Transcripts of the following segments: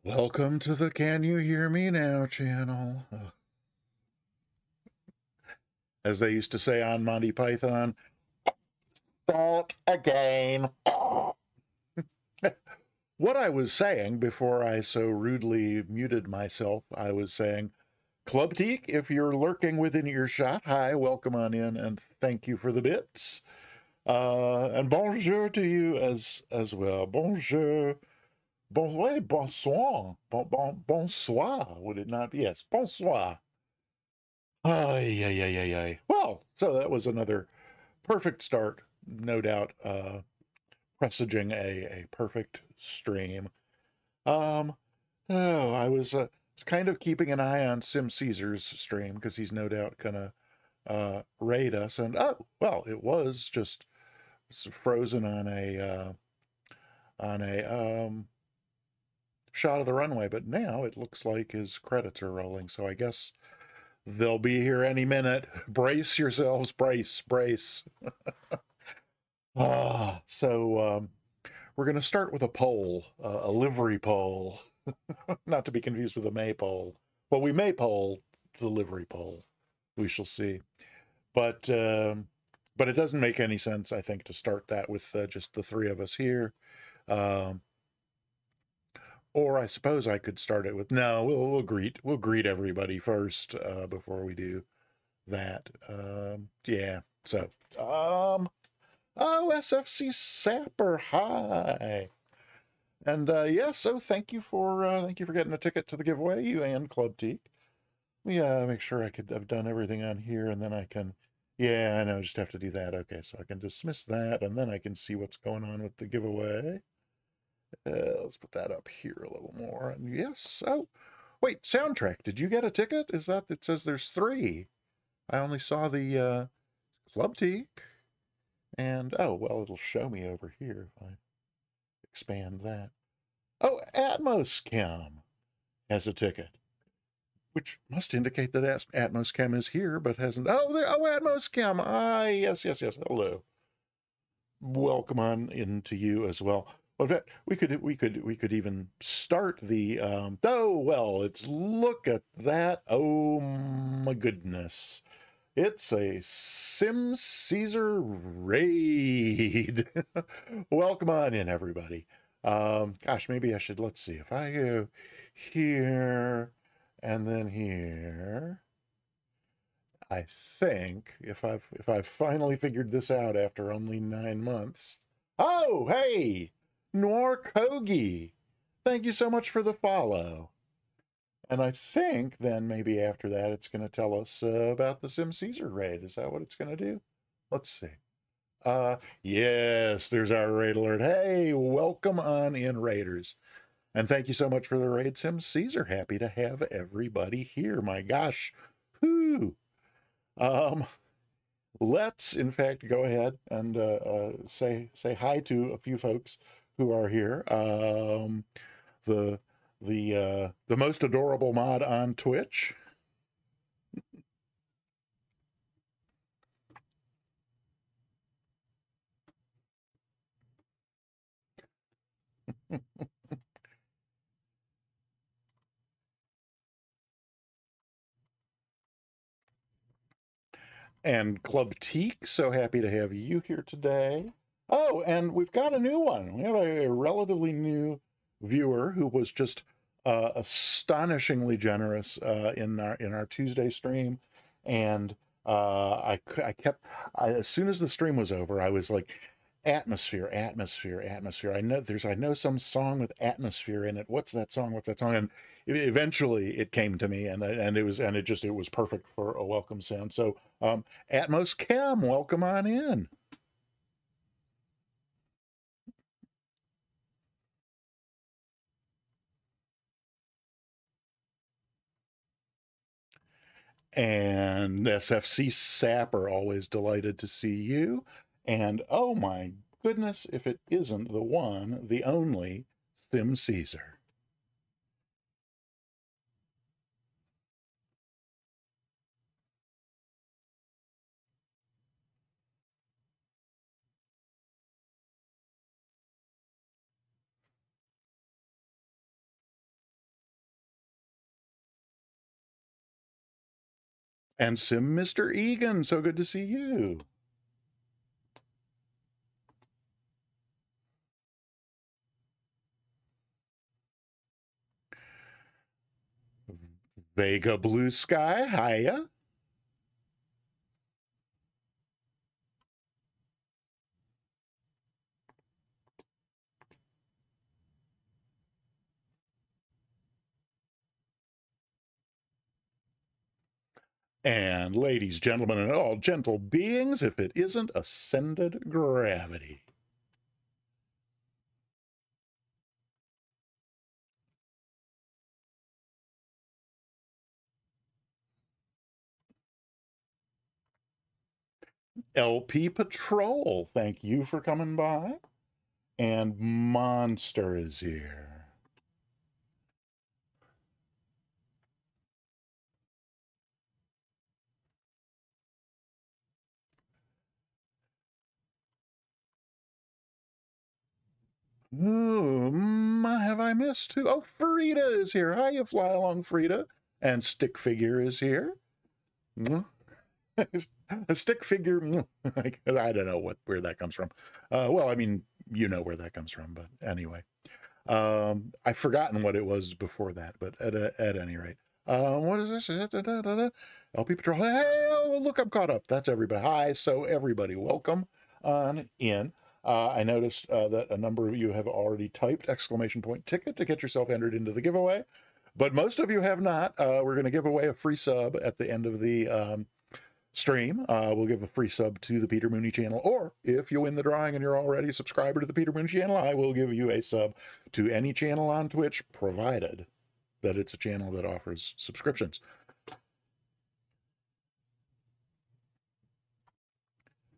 Welcome to the Can You Hear Me Now channel. As they used to say on Monty Python, back again. What I was saying before I so rudely muted myself, I was saying, Club Teak, if you're lurking within earshot, hi, welcome on in, and thank you for the bits. And bonjour to you as well. Bonjour. Bonsoir. Bonsoir, would it not be? Yes, bonsoir. Ay, ay, ay, ay, ay. Well, so that was another perfect start, no doubt, presaging a perfect stream. Um, I was kind of keeping an eye on Sim Caesar's stream because he's no doubt gonna raid us, and oh, well, it was just frozen on a shot of the runway, but now it looks like his credits are rolling, so I guess they'll be here any minute. Brace yourselves, brace. So we're going to start with a poll, a livery poll, not to be confused with a maypole. Well, we may poll the livery poll. We shall see. But it doesn't make any sense, I think, to start that with just the three of us here. Um, or I suppose I could start it with no. We'll greet everybody first before we do that. Yeah. So oh, SFC Sapper, hi. And yeah, so thank you for getting a ticket to the giveaway, you and Club Teak. Let me make sure I've done everything on here, and then I can. Yeah, I know. Just have to do that. Okay, so I can dismiss that, and then I can see what's going on with the giveaway. Let's put that up here a little more. And yes. Oh, wait, soundtrack. Did you get a ticket? Is that it says there's three? I only saw the Club Teak, and oh well, it'll show me over here if I expand that. Oh, Atmos Cam has a ticket, which must indicate that Atmos Cam is here, but hasn't. Oh, there. Oh, Atmos Cam. Ah, yes. Hello. Welcome on into you as well. Well, we could even start the. Oh well, it's look at that. Oh my goodness. It's a Sim Caesar raid. Welcome on in, everybody. Gosh, maybe I should, let's see, if I go here and then here, I think if I've finally figured this out after only 9 months. Oh, hey, Noir Kogi. Thank you so much for the follow. And I think then maybe after that it's going to tell us about the Sim Caesar raid. Is that what it's going to do? Let's see. Yes, there's our raid alert. Hey, welcome on in, Raiders. And thank you so much for the raid, Sim Caesar. Happy to have everybody here. My gosh. Whoo. Um, let's in fact go ahead and say hi to a few folks who are here. The the most adorable mod on Twitch. And Club Teak, so happy to have you here today. Oh, and we've got a new one. We have a relatively new viewer who was just astonishingly generous in our Tuesday stream, and as soon as the stream was over, I was like, atmosphere. I know some song with atmosphere in it. What's that song? And eventually it came to me, and it was perfect for a welcome sound. So Atmos Chem, welcome on in. And SFC Sapper, always delighted to see you. And oh my goodness, if it isn't the one, the only Sim Caesar. And Sim Mr. Egan, so good to see you. Vega Blue Sky, hiya. And ladies, gentlemen, and all gentle beings, if it isn't ascended gravity. LP Patrol, thank you for coming by. And Monster is here. Have I missed who? Oh, Frida is here. Hiya, Fly Along Frida. And Stick Figure is here. A stick figure. I don't know where that comes from. Well, I mean, you know where that comes from, but anyway. I've forgotten what it was before that, but at any rate. What is this? LP Patrol. Hey, oh, look, I'm caught up. That's everybody. Hi, so everybody, welcome on in. I noticed that a number of you have already typed !ticket to get yourself entered into the giveaway, but most of you have not. We're going to give away a free sub at the end of the stream. We'll give a free sub to the Peter Mooney channel, or if you win the drawing and you're already a subscriber to the Peter Mooney channel, I will give you a sub to any channel on Twitch, provided that it's a channel that offers subscriptions.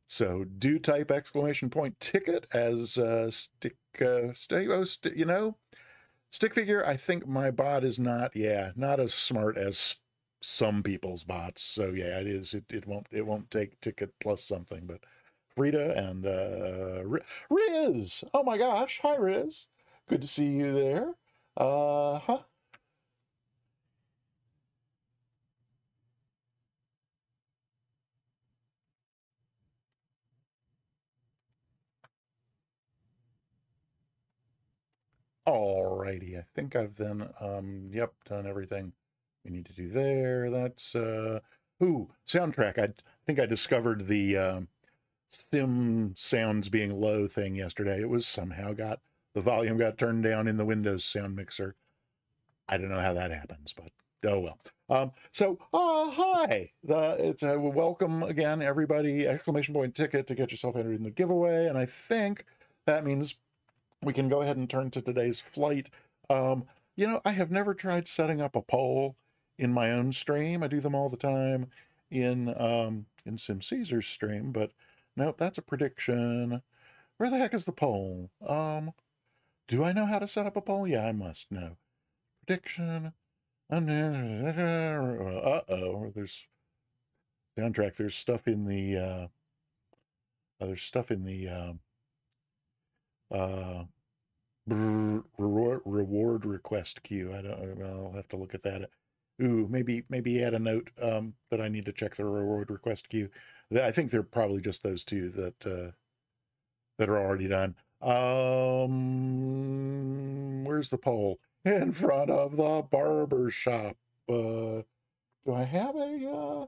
So do type !ticket as stick figure. I think my bot is not as smart as some people's bots. So yeah, it is. It won't take ticket plus something. But Frida and Riz. Oh my gosh, hi Riz. Good to see you there. Huh. Alrighty, I think I've then done everything we need to do there. That's soundtrack. I think I discovered the Sim sounds being low thing yesterday. It was somehow the volume got turned down in the Windows sound mixer. I don't know how that happens, but oh well. Hi. It's a welcome again, everybody. !ticket to get yourself entered in the giveaway, and I think that means we can go ahead and turn to today's flight. I have never tried setting up a poll in my own stream. I do them all the time in Sim Caesar's stream, but nope, that's a prediction. Where the heck is the poll? Do I know how to set up a poll? Yeah, I must know. Prediction. Uh-oh, there's soundtrack. There's stuff in the reward request queue. I'll have to look at that. Ooh, maybe add a note that I need to check the reward request queue. I think they're probably just those two that are already done. Where's the poll? In front of the barber shop. Do I have a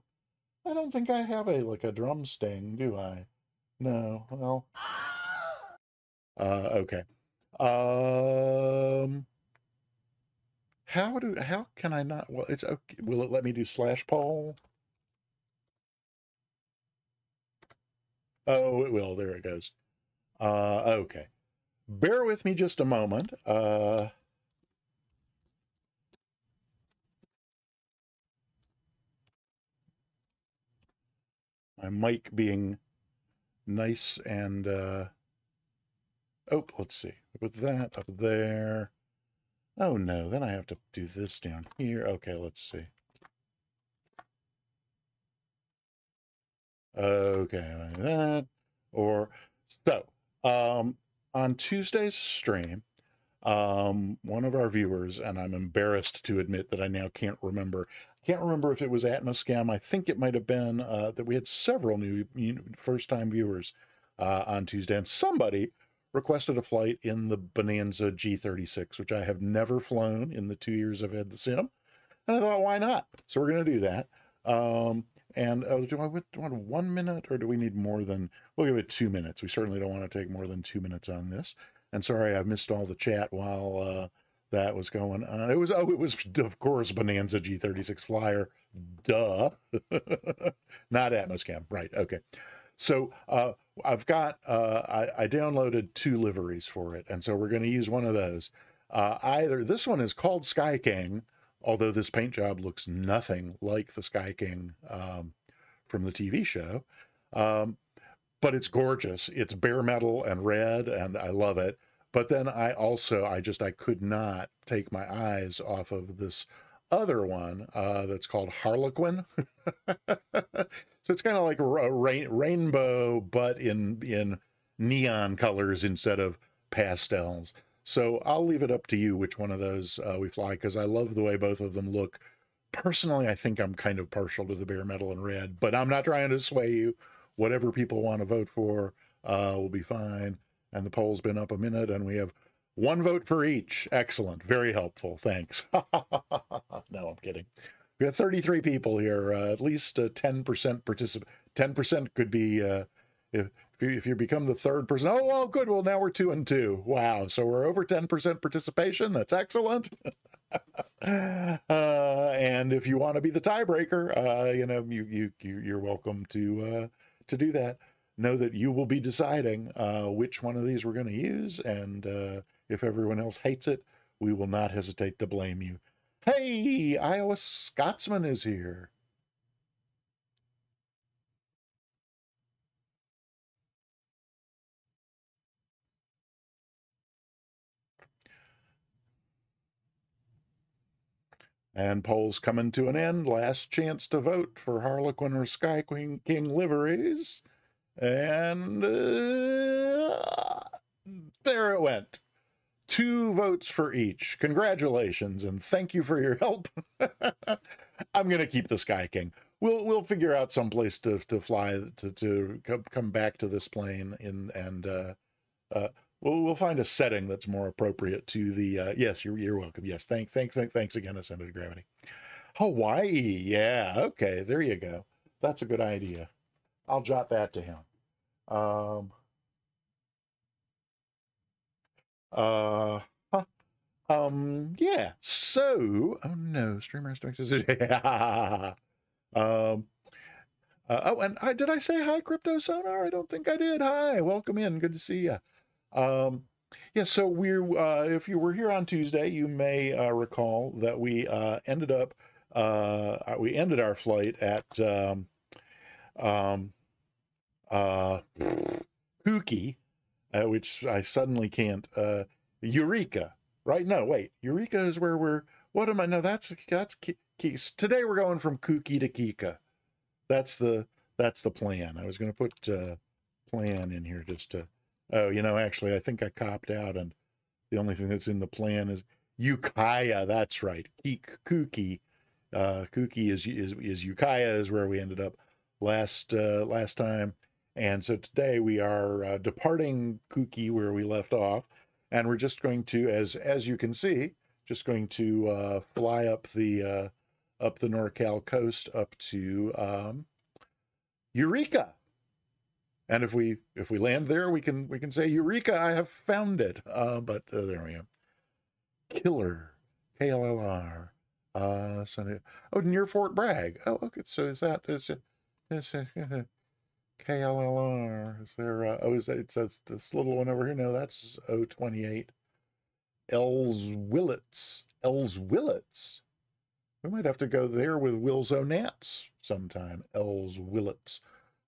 I don't think I have a drum sting, do I? No. Well, okay. How can I not? Well, it's okay. Will it let me do /poll? Oh, it will. There it goes. Okay. Bear with me just a moment. My mic being nice and let's see. With that up there. Oh no, then I have to do this down here. Okay, let's see. Okay, like that. On Tuesday's stream, one of our viewers, and I'm embarrassed to admit that I now can't remember. Can't remember if it was Atmoscam. I think it might have been that we had several new first-time viewers on Tuesday, and somebody requested a flight in the Bonanza G36, which I have never flown in the 2 years I've had the sim. And I thought, why not? So we're going to do that. And do I want 1 minute, or do we need more than? We'll give it 2 minutes. We certainly don't want to take more than 2 minutes on this. And sorry, I've missed all the chat while that was going on. It was of course Bonanza G36 Flyer, duh, not Atmoscam, right? Okay. So I've got I downloaded 2 liveries for it, and so we're going to use one of those. Either this one is called Sky King, although this paint job looks nothing like the Sky King from the TV show. But it's gorgeous. It's bare metal and red, and I love it. But then I could not take my eyes off of this other one that's called Harlequin. So it's kind of like a rainbow, but in neon colors instead of pastels. So I'll leave it up to you which one of those we fly, because I love the way both of them look. Personally, I think I'm kind of partial to the bare metal and red, but I'm not trying to sway you. Whatever people want to vote for will be fine. And the poll's been up a minute, and we have 1 vote for each. Excellent. Very helpful. Thanks. No, I'm kidding. We have 33 people here. At least 10% participate. 10% could be if you become the 3rd person. Oh, good. Well, now we're 2 and 2. Wow. So we're over 10% participation. That's excellent. And if you want to be the tiebreaker, you're welcome to do that. Know that you will be deciding which one of these we're going to use, and if everyone else hates it, we will not hesitate to blame you. Hey, Iowa Scotsman is here. And polls coming to an end. Last chance to vote for Harlequin or Sky King liveries. And there it went. 2 votes for each. Congratulations, and thank you for your help. I'm going to keep the Sky King. We'll figure out someplace to fly to come back to this plane and we'll find a setting that's more appropriate to the. Yes, you're welcome. Yes, thanks again, Ascended Gravity. Hawaii, yeah, okay, there you go. That's a good idea. I'll jot that to him. Yeah. So, oh no, streamer and did I say hi, Crypto Sonar? I don't think I did. Hi, welcome in. Good to see you. Yeah. So if you were here on Tuesday, you may recall that we ended our flight at Kooky, which I suddenly can't. Eureka, right? No, wait. Eureka is where we're. What am I? No, that's today we're going from Kooky to Kika. That's the plan. I was going to put plan in here just to. Oh, actually, I think I copped out, and the only thing that's in the plan is Ukiah. That's right. Kooky. Kooky is Ukiah is where we ended up last time. And so today we are departing Kooky where we left off, and we're just going to, as you can see, just going to fly up the NorCal coast up to Eureka. And if we land there, we can say Eureka, I have found it. But there we go. Killer, KLLR. Near Fort Bragg. Oh, okay. So is KLLR. Is there, it says this little one over here? No, that's 028. Ellswillets. We might have to go there with Will Zonats sometime. Ellswillets.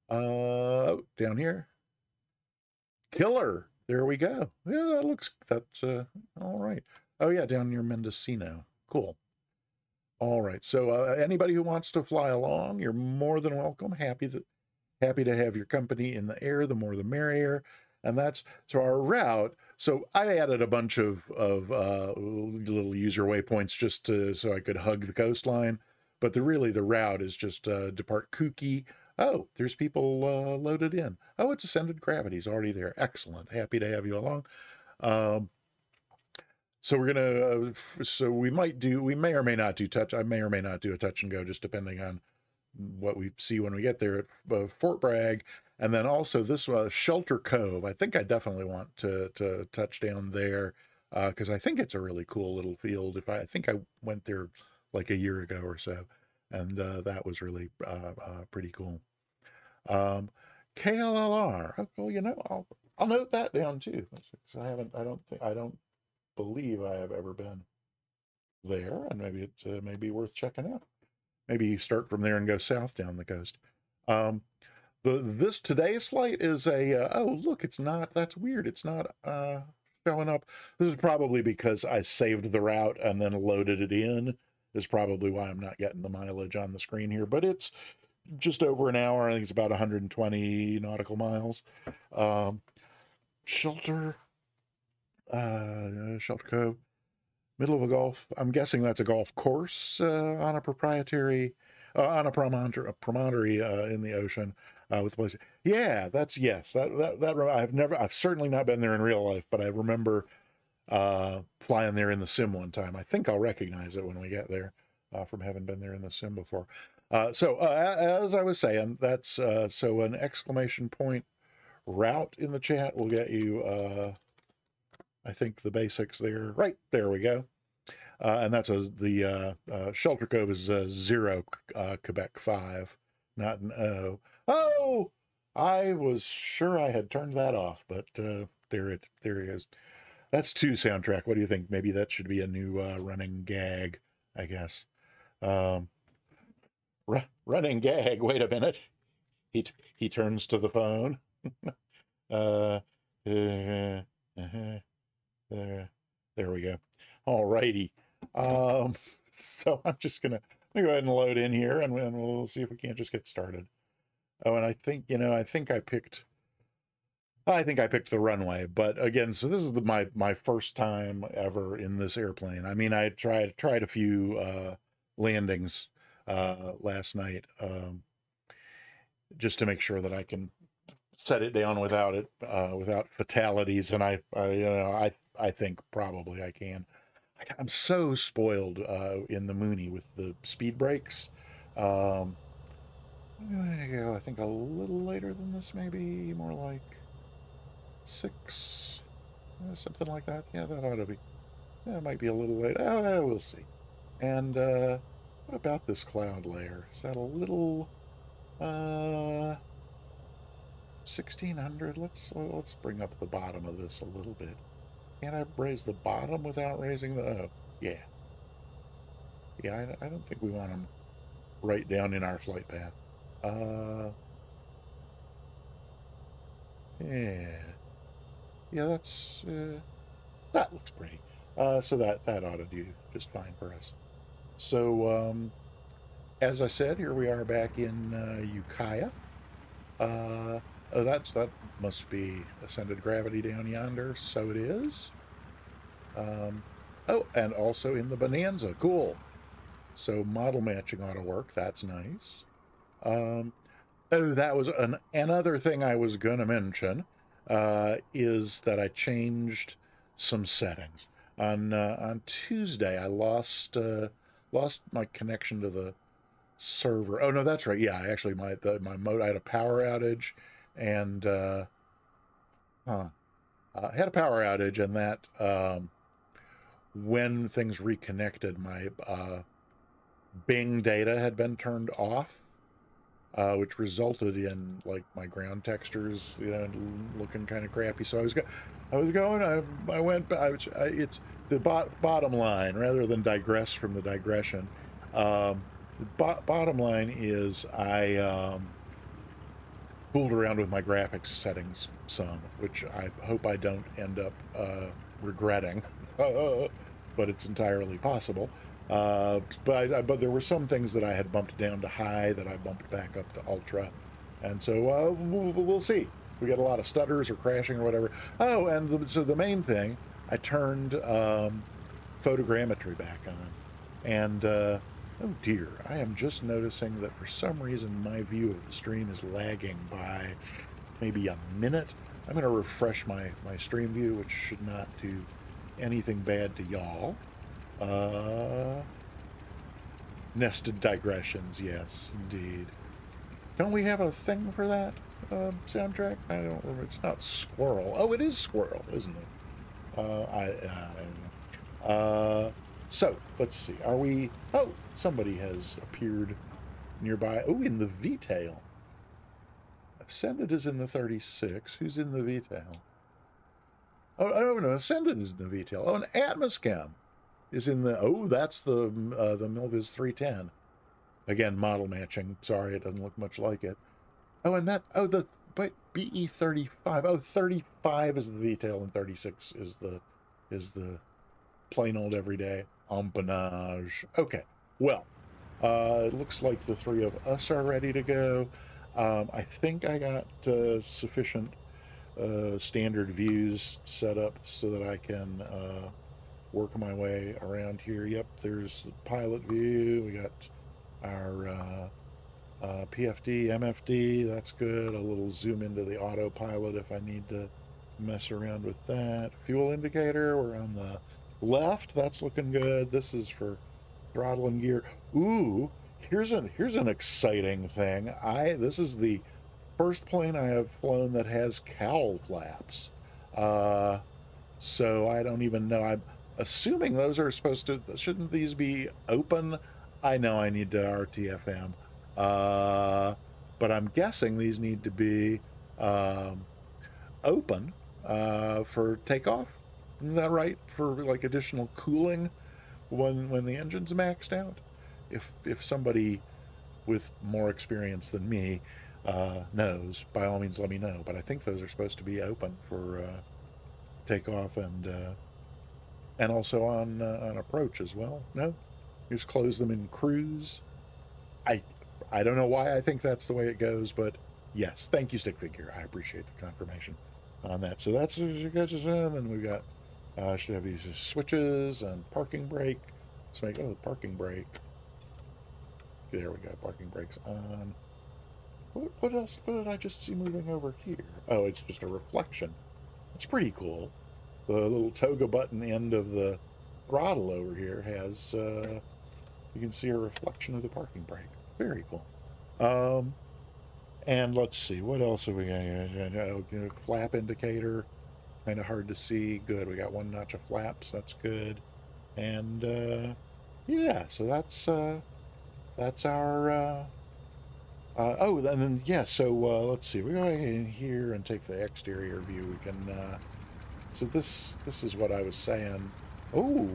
Down here. Killer. There we go. Yeah, that's all right. Oh yeah, down near Mendocino. Cool. All right. So anybody who wants to fly along, you're more than welcome. Happy to have your company in the air. The more the merrier. And so our route So I added a bunch of little user waypoints just so I could hug the coastline. But really the route is just depart Kuki. Oh, there's people loaded in. Oh, it's Ascended Gravity's already there. Excellent. Happy to have you along. So we're gonna. So we may or may not do touch. I may or may not do a touch and go, just depending on what we see when we get there at Fort Bragg. And then also this Shelter Cove. I think I definitely want to touch down there because I think it's a really cool little field. I think I went there like a year ago or so, and that was really pretty cool. KLLR. Oh, well, you know, I'll note that down too. I don't believe I have ever been there, and maybe it may be worth checking out. Maybe you start from there and go south down the coast. This today's flight is a oh look, it's not, that's weird, it's not showing up. This is probably because I saved the route and then loaded it in, is probably why I'm not getting the mileage on the screen here, but it's just over an hour. I think it's about 120 nautical miles. Shelter Cove, middle of a golf. I'm guessing that's a golf course on a proprietary, on a promontory in the ocean with the place. Yeah, that's yes. That I've certainly not been there in real life, but I remember flying there in the sim one time. I think I'll recognize it when we get there from having been there in the sim before. So as I was saying, that's so an exclamation point route in the chat will get you. I think the basics there. Right, there we go. And that's the Shelter Cove is 0 Quebec 5, not an O. Oh, I was sure I had turned that off, but there it is. That's 2 soundtrack. What do you think? Maybe that should be a new running gag, I guess. Running gag. Wait a minute. He turns to the phone. There we go. All righty. So I'm just gonna go ahead and load in here, and we'll see if we can't just get started. Oh, and I think I picked the runway, but again, so this is my first time ever in this airplane. I mean, I tried a few landings last night just to make sure that I can set it down without fatalities, and I think probably I can. I'm so spoiled in the Mooney with the speed brakes. I'm gonna go, I think, a little later than this, maybe more like 6, something like that. Yeah, that ought to be. That might be a little late. Oh, we'll see. And what about this cloud layer? Is that a little 1600? Let's bring up the bottom of this a little bit. Can I raise the bottom without raising the... Oh, yeah. Yeah, I don't think we want them right down in our flight path. Yeah. Yeah, that's... that looks pretty. So that ought to do just fine for us. So, as I said, here we are back in Ukiah. Oh, that must be Ascended Gravity down yonder. So it is. Oh, and also in the Bonanza. Cool. So model matching ought to work. That's nice. Oh, that was another thing I was going to mention is that I changed some settings. On Tuesday, I lost my connection to the server. Oh no, that's right. Yeah, actually my mode, I had a power outage, and I had a power outage, and that when things reconnected, my Bing data had been turned off, which resulted in like my ground textures, looking kind of crappy. So it's the bottom line, rather than digress from the digression. Bottom line is I fooled around with my graphics settings some, which I hope I don't end up regretting, but it's entirely possible. But there were some things that I had bumped down to high that I bumped back up to ultra, and so we'll see. we get a lot of stutters or crashing or whatever. Oh, and so the main thing, I turned photogrammetry back on, and oh dear, I am just noticing that for some reason my view of the stream is lagging by maybe a minute. I'm going to refresh my stream view, which should not do anything bad to y'all. Nested digressions, yes, indeed. Don't we have a thing for that soundtrack? I don't remember. It's not Squirrel. Oh, it is Squirrel, isn't it? I don't know. So, let's see. Are we... Oh, somebody has appeared nearby. Oh, in the V-tail. Ascended is in the 36. Who's in the V-tail? Oh, no, Ascended is in the V-tail. Oh, and Atmoschem is in the... Oh, that's the Milviz 310. Again, model matching. Sorry, it doesn't look much like it. Oh, and that... Oh, the... But BE35. Oh, 35 is the V-tail and 36 is the plain old everyday empennage. Okay, well, it looks like the three of us are ready to go. I think I got sufficient standard views set up so that I can work my way around here. Yep, there's the pilot view. We got our PFD, MFD, that's good. A little zoom into the autopilot if I need to mess around with that. Fuel indicator, we're on the left. That's looking good. This is for throttle and gear. Ooh, here's an exciting thing. This is the first plane I have flown that has cowl flaps. So I don't even know. I'm assuming those are supposed to, shouldn't these be open? I know I need to RTFM. But I'm guessing these need to be open for takeoff. Isn't that right? For like additional cooling when the engine's maxed out. If somebody with more experience than me knows, by all means let me know. But I think those are supposed to be open for takeoff and also on approach as well. No, you just close them in cruise. I don't know why I think that's the way it goes, but yes, thank you, Stick Figure. I appreciate the confirmation on that. So that's and then we've got should have these switches and parking brake. Let's make the parking brake. There we go, parking brakes on. What else? What did I just see moving over here? Oh, it's just a reflection. It's pretty cool. The little toga button end of the throttle over here has you can see a reflection of the parking brake. Very cool. And let's see, what else have we got? Flap indicator, kind of hard to see. Good, we got one notch of flaps. That's good. And yeah, so that's our. Oh, and then yeah. So let's see. We go in here and take the exterior view. We can. So this is what I was saying. Oh.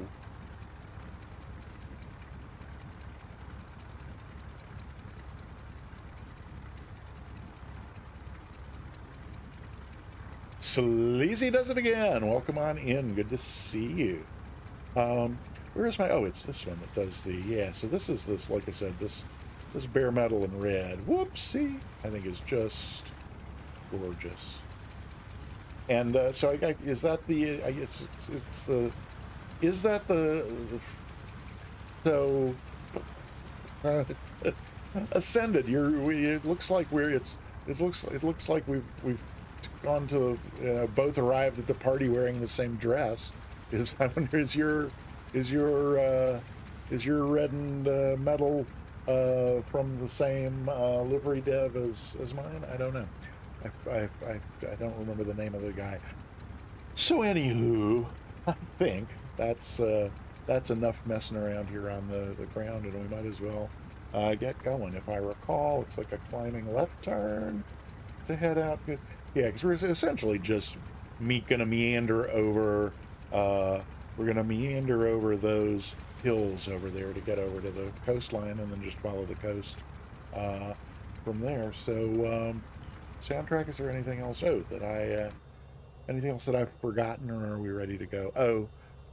Sleazy does it again. Welcome on in. Good to see you. Where's my... Oh, it's this one that does the... Yeah, so this is this, like I said, this bare metal in red. Whoopsie. I think is just gorgeous. And so I is that the... I guess it's the... Is that the so... Ascended. It looks like we're... It looks like we've gone to both arrived at the party wearing the same dress. I wonder is your red and metal from the same livery dev as mine? I don't know. I don't remember the name of the guy. So anywho, I think that's enough messing around here on the ground, and we might as well get going. If I recall, it's like a climbing left turn to head out. Yeah, because we're essentially just gonna meander over. We're gonna meander over those hills over there to get over to the coastline, and then just follow the coast from there. So, soundtrack. Is there anything else? Oh, anything else that I've forgotten, or are we ready to go? Oh,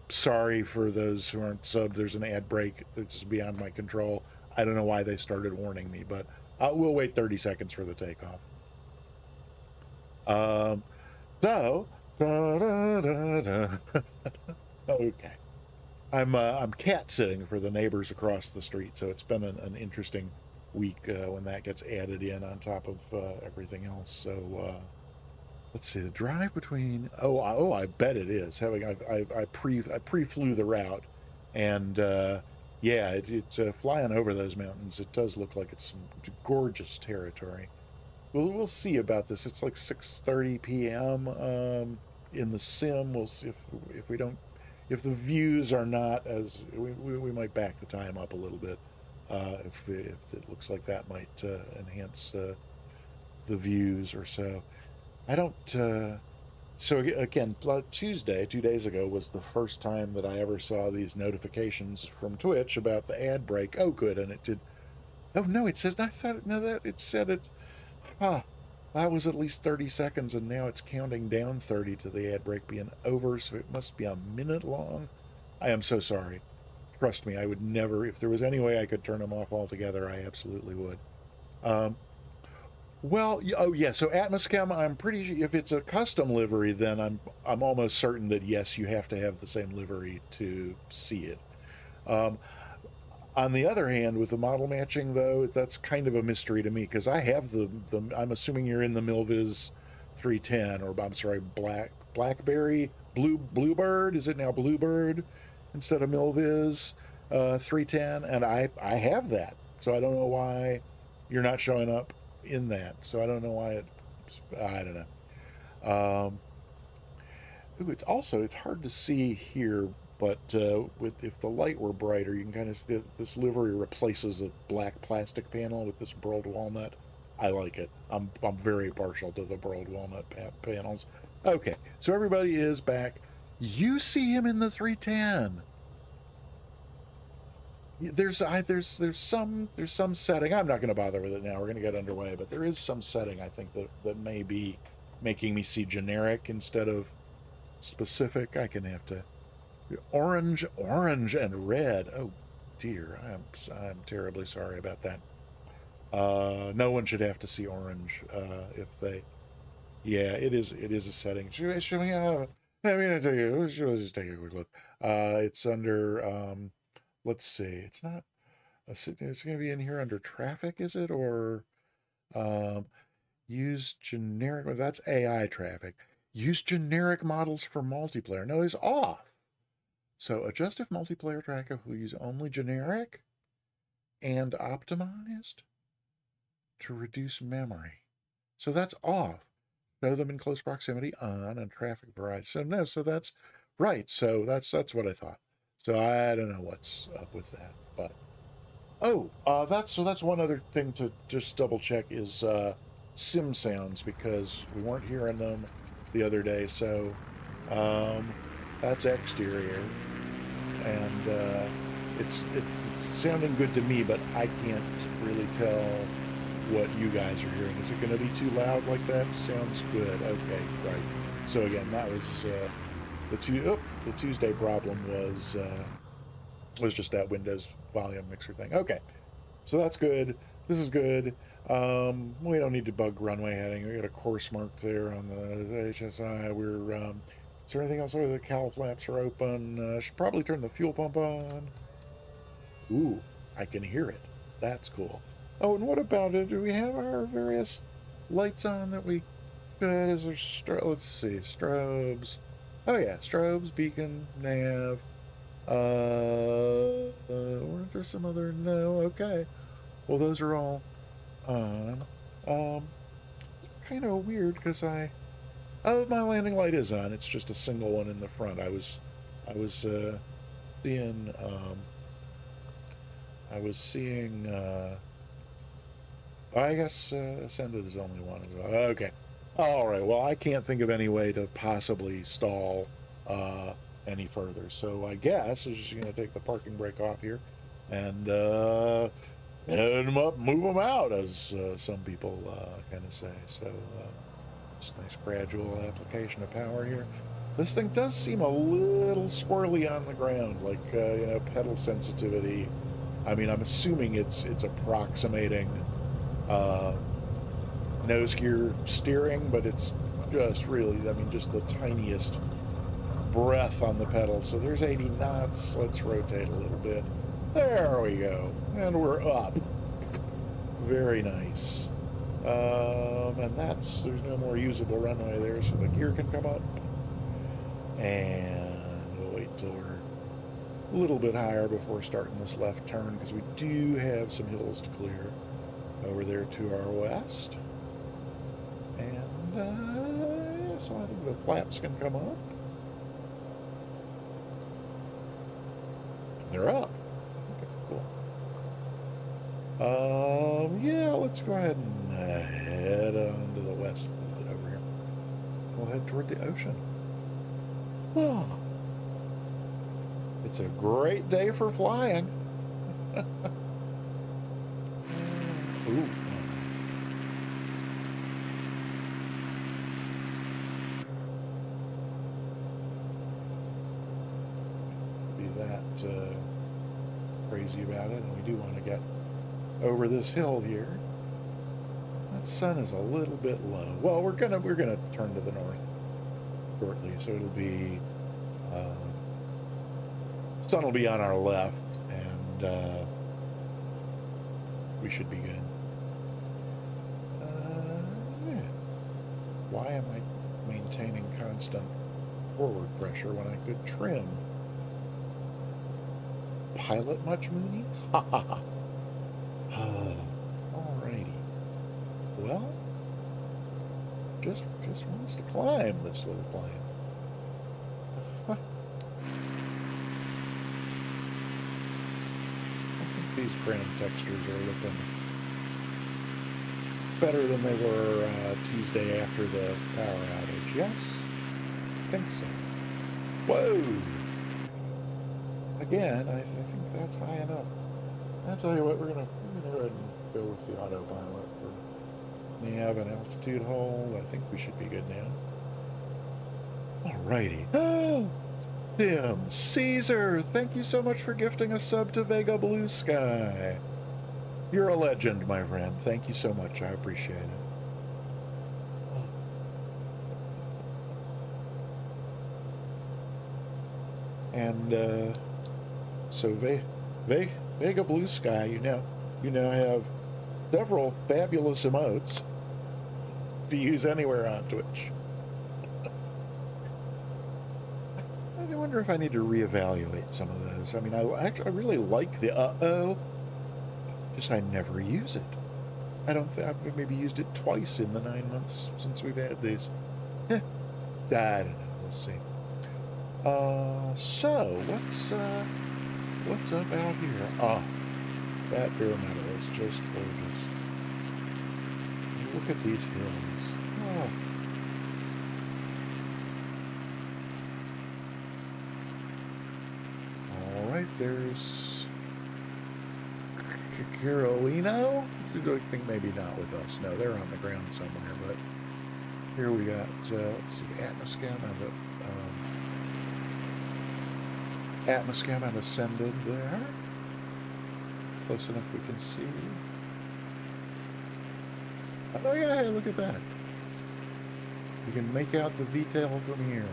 sorry for those who aren't subbed. There's an ad break that's beyond my control. I don't know why they started warning me, but we'll wait 30 seconds for the takeoff. Um, so, da, da, da, da. Okay. I'm cat sitting for the neighbors across the street, so it's been an interesting week when that gets added in on top of everything else. So let's see, the drive between. Oh, I bet it is. Having I pre flew the route, and yeah, it's flying over those mountains. It does look like it's some gorgeous territory. We'll see about this. It's like 6:30 p.m. In the sim. We'll see if we don't, if the views are not as, we might back the time up a little bit if it looks like that might enhance the views or so. I don't. So again, Tuesday, 2 days ago, was the first time that I ever saw these notifications from Twitch about the ad break. Oh, good, and it did. Oh no, it says. I thought no, that it said it. Huh. That was at least 30 seconds, and now it's counting down 30 to the ad break being over, so it must be a minute long. I am so sorry. Trust me, I would never, if there was any way I could turn them off altogether, I absolutely would. Um, well, oh yeah, so Atmoschem, I'm pretty sure if it's a custom livery, then I'm almost certain that yes, you have to have the same livery to see it. Um, on the other hand, with the model matching, though, that's kind of a mystery to me because I have the I'm assuming you're in the Milviz 310, or I'm sorry, Blackberry Bluebird. Is it now Bluebird instead of Milviz 310? And I have that, so I don't know why you're not showing up in that. So I don't know why I don't know. Ooh, it's hard to see here, but if the light were brighter, you can kind of see this livery replaces a black plastic panel with this burled walnut. I like it. I'm very partial to the burled walnut panels. Okay, so everybody is back. You see him in the 310. There's some setting. I'm not going to bother with it now. We're going to get underway, but there is some setting I think that may be making me see generic instead of specific. I can have to orange and red. Oh dear, I'm terribly sorry about that. No one should have to see orange if they. Yeah, it is a setting. Should we have? I mean, let's just take a quick look. It's under. Let's see. It's not. It's going to be in here under traffic, is it? Or use generic. Well, that's AI traffic. Use generic models for multiplayer. No, it's off. So adjust if multiplayer tracker will use only generic and optimized to reduce memory. So that's off. Show them in close proximity on and traffic variety. So no, so that's right. So that's what I thought. So I don't know what's up with that, but that's one other thing to just double check is sim sounds, because we weren't hearing them the other day. So that's exterior, and it's sounding good to me, but I can't really tell what you guys are hearing. Is it going to be too loud like that? Sounds good. Okay, right. So again, that was the Tuesday problem was just that Windows volume mixer thing. Okay, so that's good. This is good. We don't need to bug runway heading. We got a course mark there on the HSI. Is there anything else where the cowl flaps are open? Should probably turn the fuel pump on. Ooh, I can hear it. That's cool. Oh, and what about it? Do we have our various lights on that we could? Is there let's see, strobes. Oh yeah, strobes, beacon, nav. Weren't there some other? No, okay. Well, those are all on. Kind of weird because my landing light is on. It's just a single one in the front. I was seeing. I guess Ascended is only one as well. Okay. All right. Well, I can't think of any way to possibly stall any further. So I guess I'm just going to take the parking brake off here and head them up, move them out, as some people kind of say. So just nice gradual application of power here. This thing does seem a little squirrely on the ground, like pedal sensitivity. I mean, I'm assuming it's approximating nose gear steering, but just really, I mean, just the tiniest breath on the pedal. So there's 80 knots. Let's rotate a little bit. There we go. And we're up. Very nice. And there's no more usable runway there, so the gear can come up. And we'll wait till we're a little bit higher before starting this left turn, because we do have some hills to clear over there to our west. And yeah, so I think the flaps can come up. They're up. Okay, cool. Yeah, let's go ahead and head on to the west a little bit over here. We'll head toward the ocean. Oh. It's a great day for flying. Ooh. Be that crazy about it, and we do want to get over this hill here. That sun is a little bit low. Well, we're gonna turn to the north shortly, so it'll be sun will be on our left, and we should be good. Yeah. Why am I maintaining constant forward pressure when I could trim? Pilot much, Mooney? Ha ha ha. Alrighty. Well, just wants to climb this little plane. These ground textures are looking better than they were Tuesday after the power outage. Yes, I think so. Whoa! Again, I think that's high enough. I'll tell you what, we're gonna go ahead and go with the autopilot for nav and altitude hold. I think we should be good now. Alrighty. Oh! Tim Caesar, thank you so much for gifting a sub to Vega Blue Sky. You're a legend, my friend. Thank you so much. I appreciate it. And so Vega Blue Sky, you now have several fabulous emotes to use anywhere on Twitch. I wonder if I need to reevaluate some of those. I mean, I really like the just I never use it. I don't think I've maybe used it twice in the 9 months since we've had these. I don't know. We'll see. So what's up out here? Oh, that bare metal is just gorgeous. Look at these hills. Oh. Right, there's Carolino. I think maybe not with us. No, they're on the ground somewhere. But here we got, let's see, Atmoscam and Ascended there. Close enough we can see. Oh yeah, hey, look at that. You can make out the V-tail from here.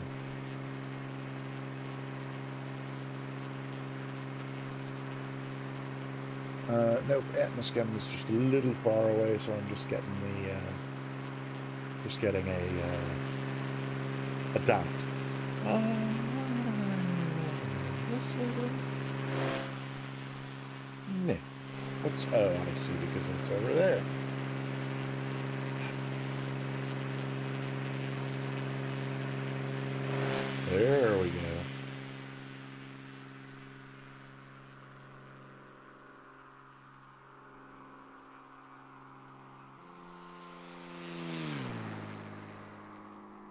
Nope, Atmoscam is just a little far away, so I'm just getting a dot. This little... No. What's... Oh, I see, because it's over there. There we go.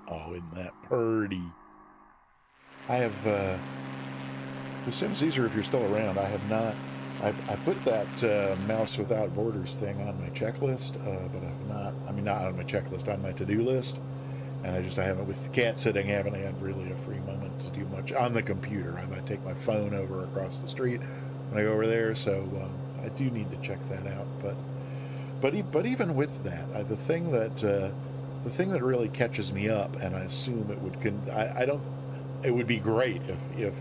Oh, isn't that purty? I have, the Sim Caesar, if you're still around, I have not, I put that Mouse Without Borders thing on my checklist, but I've not, I mean, not on my checklist, on my to-do list, and I haven't, with the cat sitting, I haven't had really a free moment to do much on the computer. I might take my phone over across the street when I go over there, so I do need to check that out, but even with that, the thing that the thing that really catches me up, and I assume it would, I don't, it would be great if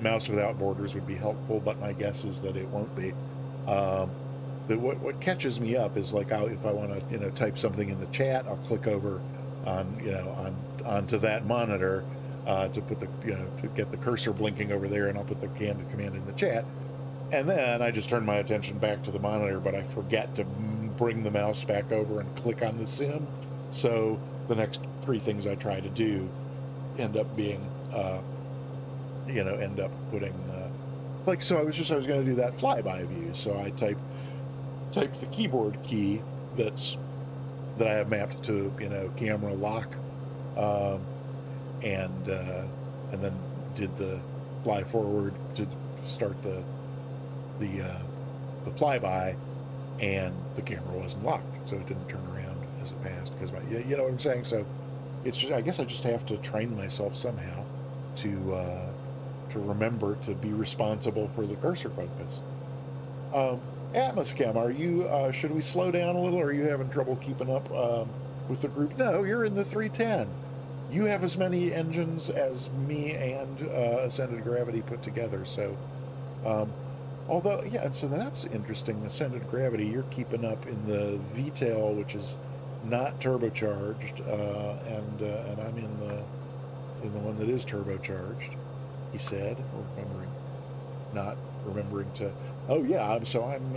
Mouse Without Borders would be helpful, but my guess is that it won't be. What catches me up is like if I want to, you know, type something in the chat, I'll click over on, you know, onto that monitor to put the, you know, to get the cursor blinking over there, and I'll put the command in the chat, and then I just turn my attention back to the monitor, but I forget to bring the mouse back over and click on the sim. So the next 3 things I try to do end up being, you know, end up putting, like, so I was going to do that flyby view. So I typed the keyboard key that I have mapped to, you know, camera lock, and then did the fly forward to start the flyby, and the camera wasn't locked, so it didn't turn around as it passed, because you know what I'm saying. So it's just, I guess I just have to train myself somehow to remember to be responsible for the cursor focus. Atmoscam, are you should we slow down a little, or are you having trouble keeping up with the group? No, you're in the 310. You have as many engines as me and Ascended Gravity put together, so although, yeah, and so that's interesting. Ascended Gravity, you're keeping up in the V-tail, which is not turbocharged, and I'm in the one that is turbocharged. He said, not remembering to. Oh yeah, so I'm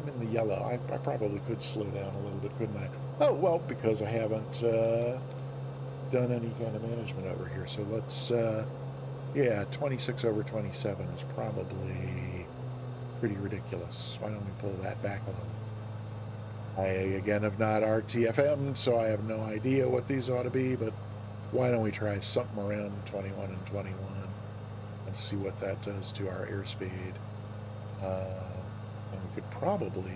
in the yellow. I probably could slow down a little bit, couldn't I? Oh well, because I haven't done any kind of management over here. So let's, yeah, 26 over 27 is probably pretty ridiculous. Why don't we pull that back a little? I, again, have not RTFM'd, so I have no idea what these ought to be, but why don't we try something around 21 and 21 and see what that does to our airspeed. And we could probably,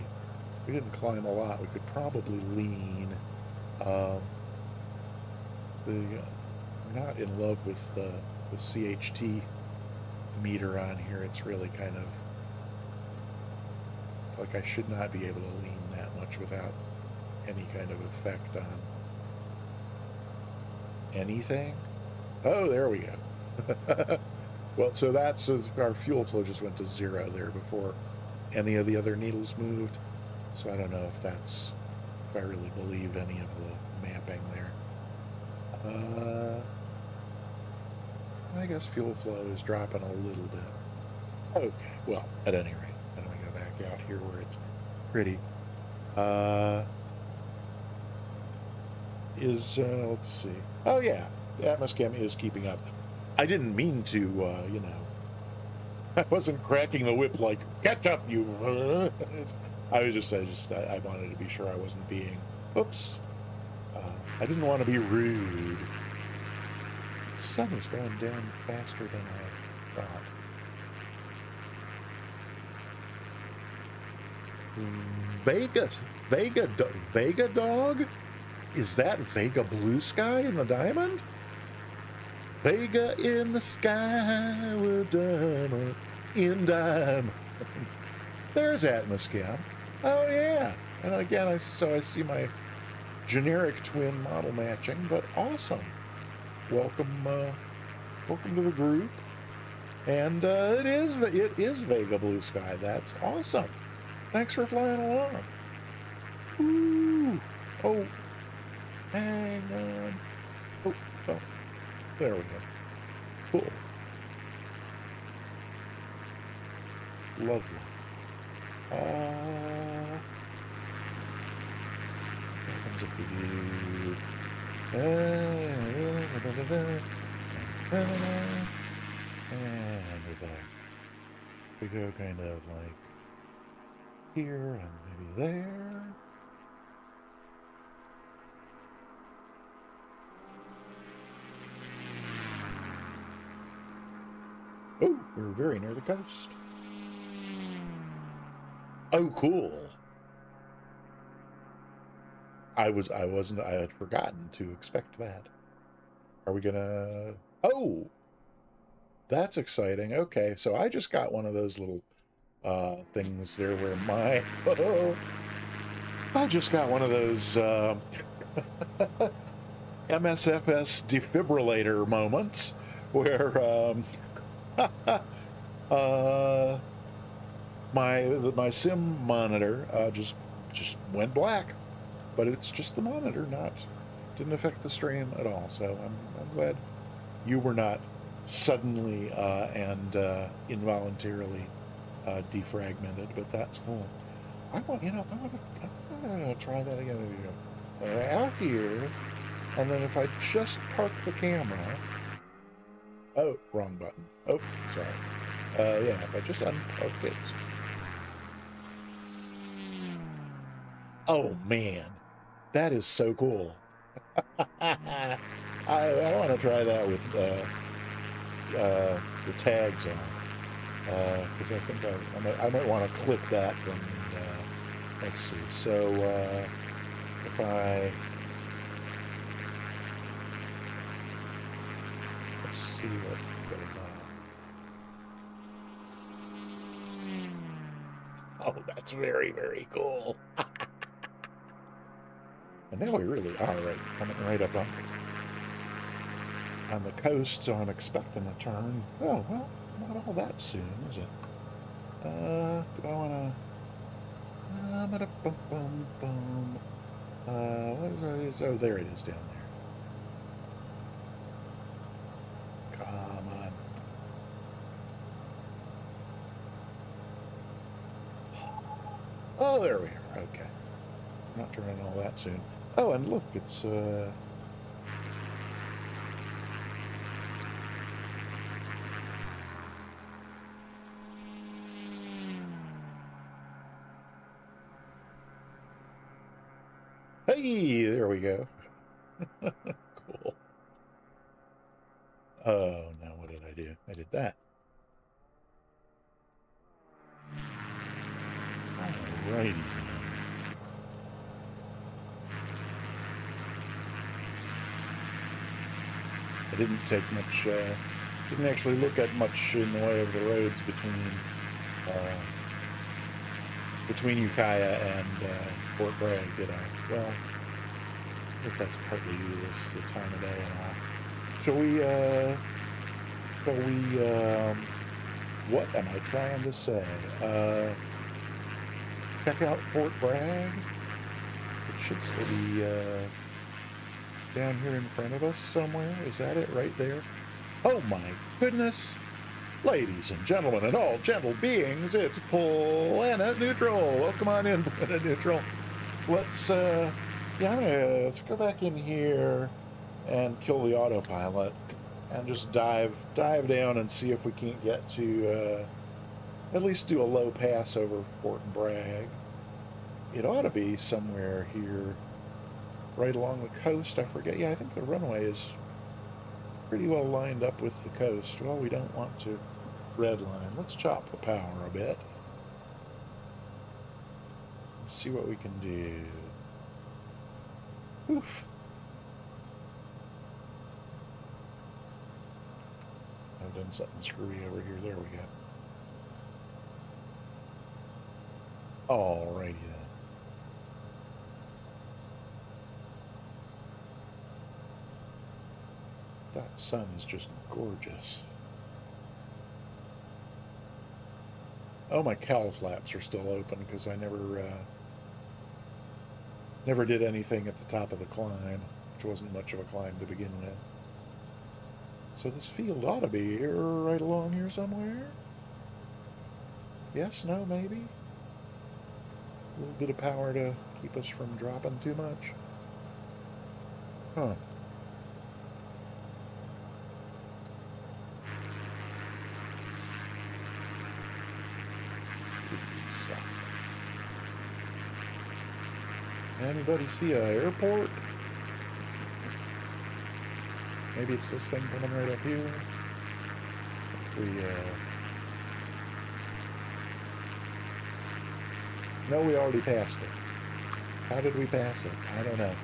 we didn't climb a lot, we could probably lean. I'm not in love with the CHT meter on here. It's really kind of, it's like I should not be able to lean that much without any kind of effect on anything. Oh, there we go. Well, so that's, our fuel flow just went to 0 there before any of the other needles moved. So I don't know if that's, if I really believe any of the mapping there. I guess fuel flow is dropping a little bit. Okay, well, at any rate, then we go back out here where it's pretty. Let's see. Oh yeah, the Atmoscam is keeping up. I didn't mean to, you know, I wasn't cracking the whip like, catch up, you. I wanted to be sure I wasn't being, oops. I didn't want to be rude. The sun is going down faster than I thought. Vega Dog? Is that Vega Blue Sky in the diamond? Vega in the sky with diamond in diamond. There's Atmoscam. Oh yeah. And again, I see my generic twin model matching, but awesome. Welcome, welcome to the group. And it is Vega Blue Sky. That's awesome. Thanks for flying along. Ooh. Oh, hang on. Oh, oh, there we go. Cool. Lovely. Comes up with you. And with that, we go kind of like here and maybe there. Oh, we're very near the coast. Oh, cool. I had forgotten to expect that. Are we gonna, oh, that's exciting. Okay, so I just got one of those little things there where I just got one of those MSFS defibrillator moments where my sim monitor just went black, but it's just the monitor, didn't affect the stream at all. So I'm glad you were not suddenly and involuntarily defragmented, but that's cool. I want to try that again. Out here, and then if I just park the camera. Oh, wrong button. Oh, sorry. Yeah, if I just unpark it. Oh man, that is so cool. I want to try that with the tags on, because I think I might want to click that. And let's see. So if let's see what goes on. Oh, that's very, very cool. And now we really are coming right up on the coast, so I'm expecting a turn. Oh, well, not all that soon, is it? Do I want to... what is it? Oh, there it is down there. Come on. Oh, there we are. Okay. I'm not turning all that soon. Oh, and look, it's hey, there we go. Cool. Oh, now what did I do? I did that. Alrighty. I didn't take much, didn't actually look at much in the way of the roads between Ukiah and Fort Bragg, did I? Well, I think that's partly due to the time of day and all. Shall we, what am I trying to say? Check out Fort Bragg. It should still be, down here in front of us somewhere. Is that it right there? Oh my goodness. Ladies and gentlemen and all gentle beings, it's Planet Neutral. Welcome on in, Planet Neutral. Let's let's go back in here and kill the autopilot and just dive down and see if we can't get to at least do a low pass over Fort Bragg. It ought to be somewhere here right along the coast. I forget. Yeah, I think the runway is pretty well lined up with the coast. Well, we don't want to redline. Let's chop the power a bit. Let's see what we can do. Oof. I've done something screwy over here. There we go. Alrighty then. That sun is just gorgeous. Oh, my cowl flaps are still open because I never did anything at the top of the climb, which wasn't much of a climb to begin with. So this field ought to be here, right along here somewhere. Yes, no, maybe? A little bit of power to keep us from dropping too much. Huh. Anybody see an airport? Maybe it's this thing coming right up here. No, we already passed it. How did we pass it? I don't know.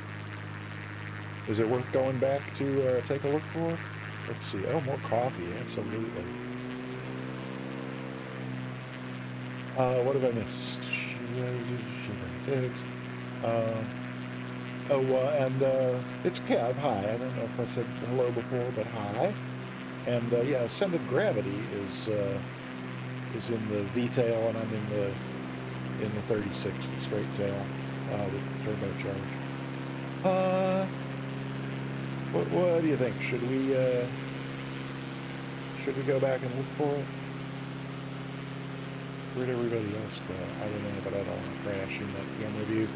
Is it worth going back to take a look for? Let's see. Oh, more coffee. Absolutely. What have I missed? Oh, and it's Kev. Hi. I don't know if I said hello before, but hi. And yeah, Ascended Gravity is in the V-tail, and I'm in the 36th straight tail with the turbocharge. What do you think? Should we go back and look for it? Where'd everybody else go? I don't know, but I don't want to crash in that camera view.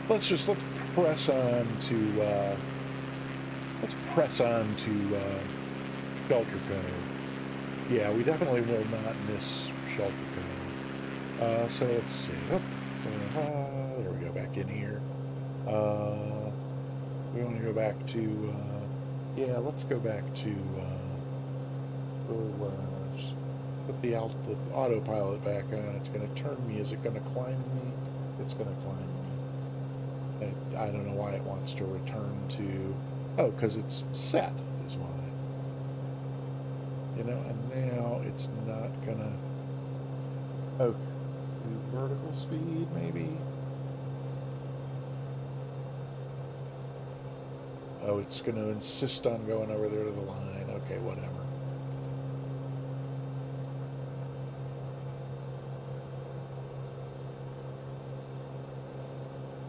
Let's press on to Shelter Cove. Yeah, we definitely will not miss Shelter Cove. So let's see. There we go, back in here. We want to go back to, yeah, let's go back to, we'll just put the autopilot back on. It's going to turn me. Is it going to climb me? It's going to climb me. I don't know why it wants to return to, oh, because it's set is why. You know, and now it's not going to, okay, vertical speed maybe. Oh, it's going to insist on going over there to the line. Okay, whatever.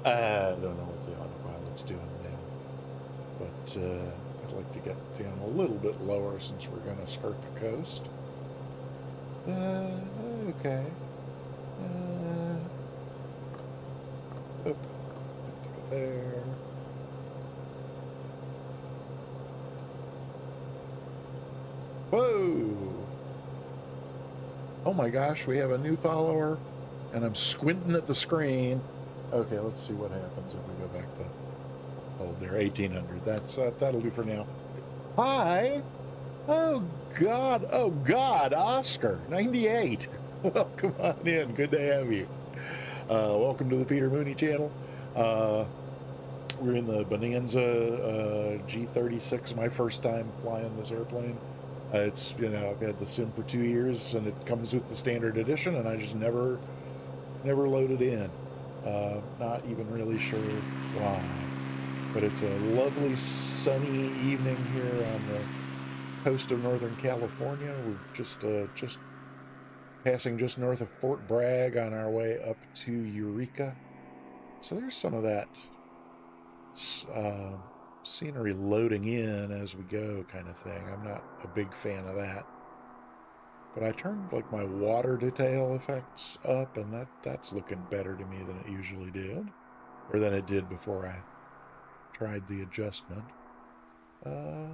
I don't know what the autopilot's doing now, but I'd like to get down a little bit lower since we're going to skirt the coast. Okay. Oop. There. Whoa! Oh my gosh, we have a new follower, and I'm squinting at the screen. Okay, let's see what happens if we go back to, oh, there, 1800. That'll do for now. Hi! Oh God, Oscar, 98. Welcome on in, good to have you. Welcome to the Peter Mooney channel. We're in the Bonanza G36, my first time flying this airplane. It's, you know, I've had the sim for 2 years, and it comes with the standard edition, and I just never loaded in. Not even really sure why, but it's a lovely sunny evening here on the coast of Northern California. We're just passing just north of Fort Bragg on our way up to Eureka. So there's some of that scenery loading in as we go kind of thing. I'm not a big fan of that. But I turned like my water detail effects up, and that's looking better to me than it usually did, or than it did before I tried the adjustment. Oh.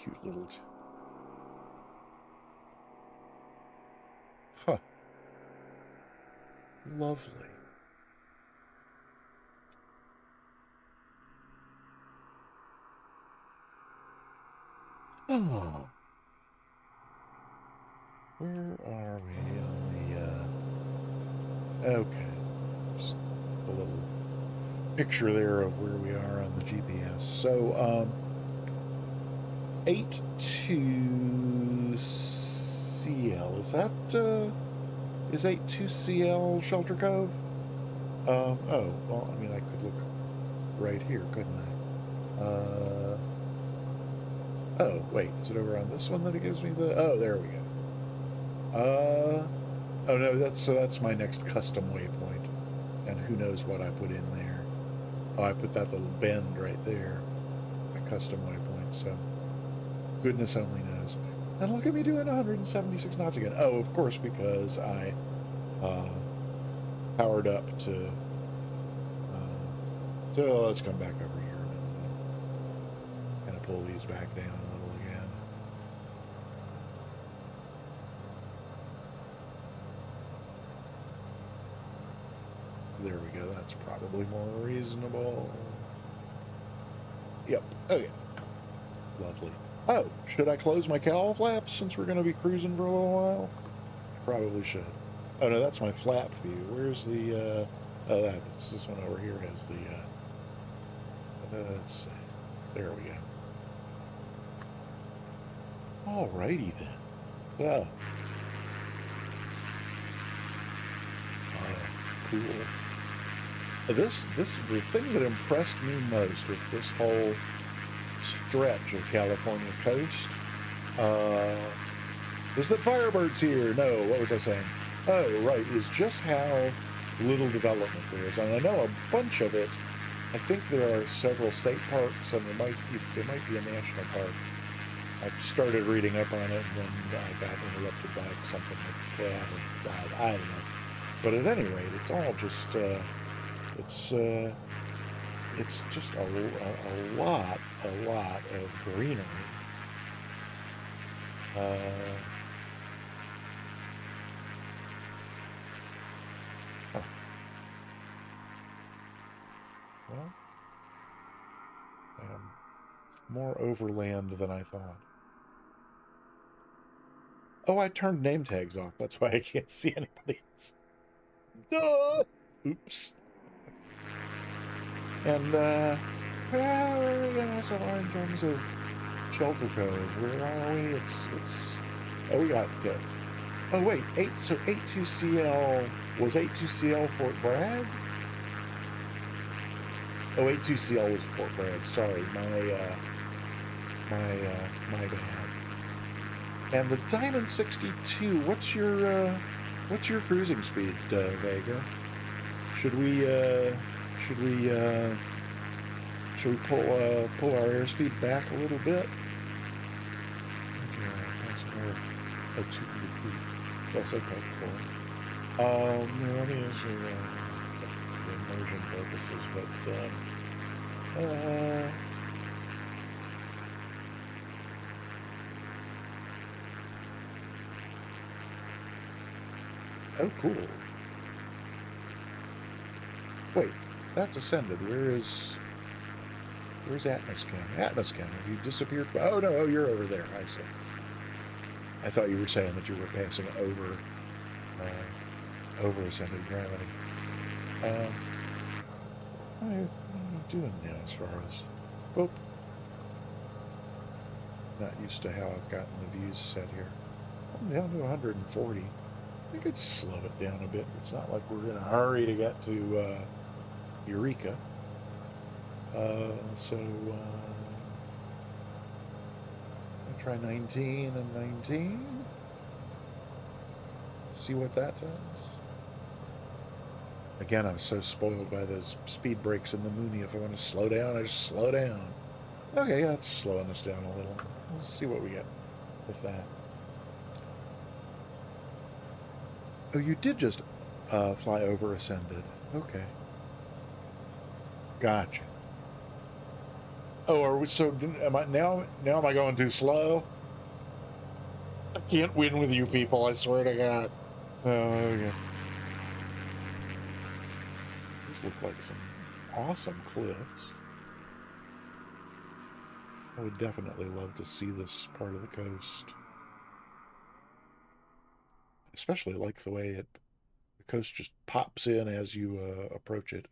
Cute little huh. Lovely. Oh. Where are we on the, okay. Just a little picture there of where we are on the GPS. So, 82CL, is 82CL Shelter Cove? Oh, well, I mean, I could look right here, couldn't I? Oh, wait, is it over on this one that it gives me the, oh, there we go. Oh no, that's my next custom waypoint, and who knows what I put in there. Oh, I put that little bend right there, my custom waypoint, so goodness only knows. And look at me doing 176 knots again. Oh, of course, because I powered up to, so let's come back over here and kind of pull these back down a little again. There we go, that's probably more reasonable. Yep, okay. Lovely. Oh, should I close my cowl flaps since we're going to be cruising for a little while? Probably should. Oh no, that's my flap view. Where's the, oh, that's this one over here has the, let's see. There we go. Alrighty then. Well. cool. The thing that impressed me most with this whole stretch of California coast uh, is that Firebird's here. No, what was I saying? Oh, right, is just how little development there is. And I know a bunch of it. I think there are several state parks, and there might be a national park. I started reading up on it, and then I got interrupted by something with the cat and died. I don't know. But at any rate, it's all just it's just a lot of greenery. Uh, oh, well, more overland than I thought. Oh, I turned name tags off. That's why I can't see anybody else. Duh! Oops. And, so in terms of Shelter Cove, where are we? Oh, we got, oh, wait, 82CL, was 82CL Fort Bragg? Oh, 82CL was Fort Bragg, sorry, my bad. And the Diamond 62, what's your cruising speed, Vega? Should we pull our airspeed back a little bit? Okay, oh, 200 feet. That's okay, cool. No, I mean, it's for immersion purposes, but oh, cool. Wait, that's ascended. Where's Atmoscan? Atmoscan, have you disappeared? Oh, no, oh, you're over there. I see. I thought you were saying that you were passing over ascended gravity. What are you doing now as far as... Oop. Not used to how I've gotten the views set here. I'm down to 140. I could slow it down a bit. It's not like we're in a hurry to get to Eureka. I'll try 19 and 19. See what that does. Again, I'm so spoiled by those speed brakes in the Mooney. If I want to slow down, I just slow down. Okay, yeah, it's slowing us down a little. Let's see what we get with that. Oh, you did just fly over ascended. Okay. Gotcha. Oh, are we so? Am I now? Now am I going too slow? I can't win with you people. I swear to God. Oh, okay. These look like some awesome cliffs. I would definitely love to see this part of the coast. Especially like the way the coast just pops in as you approach it.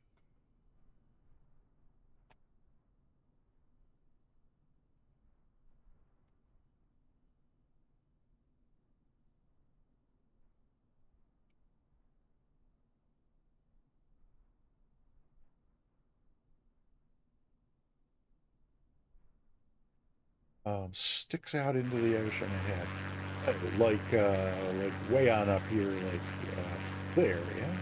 Sticks out into the ocean ahead. Like way on up here, like there, yeah?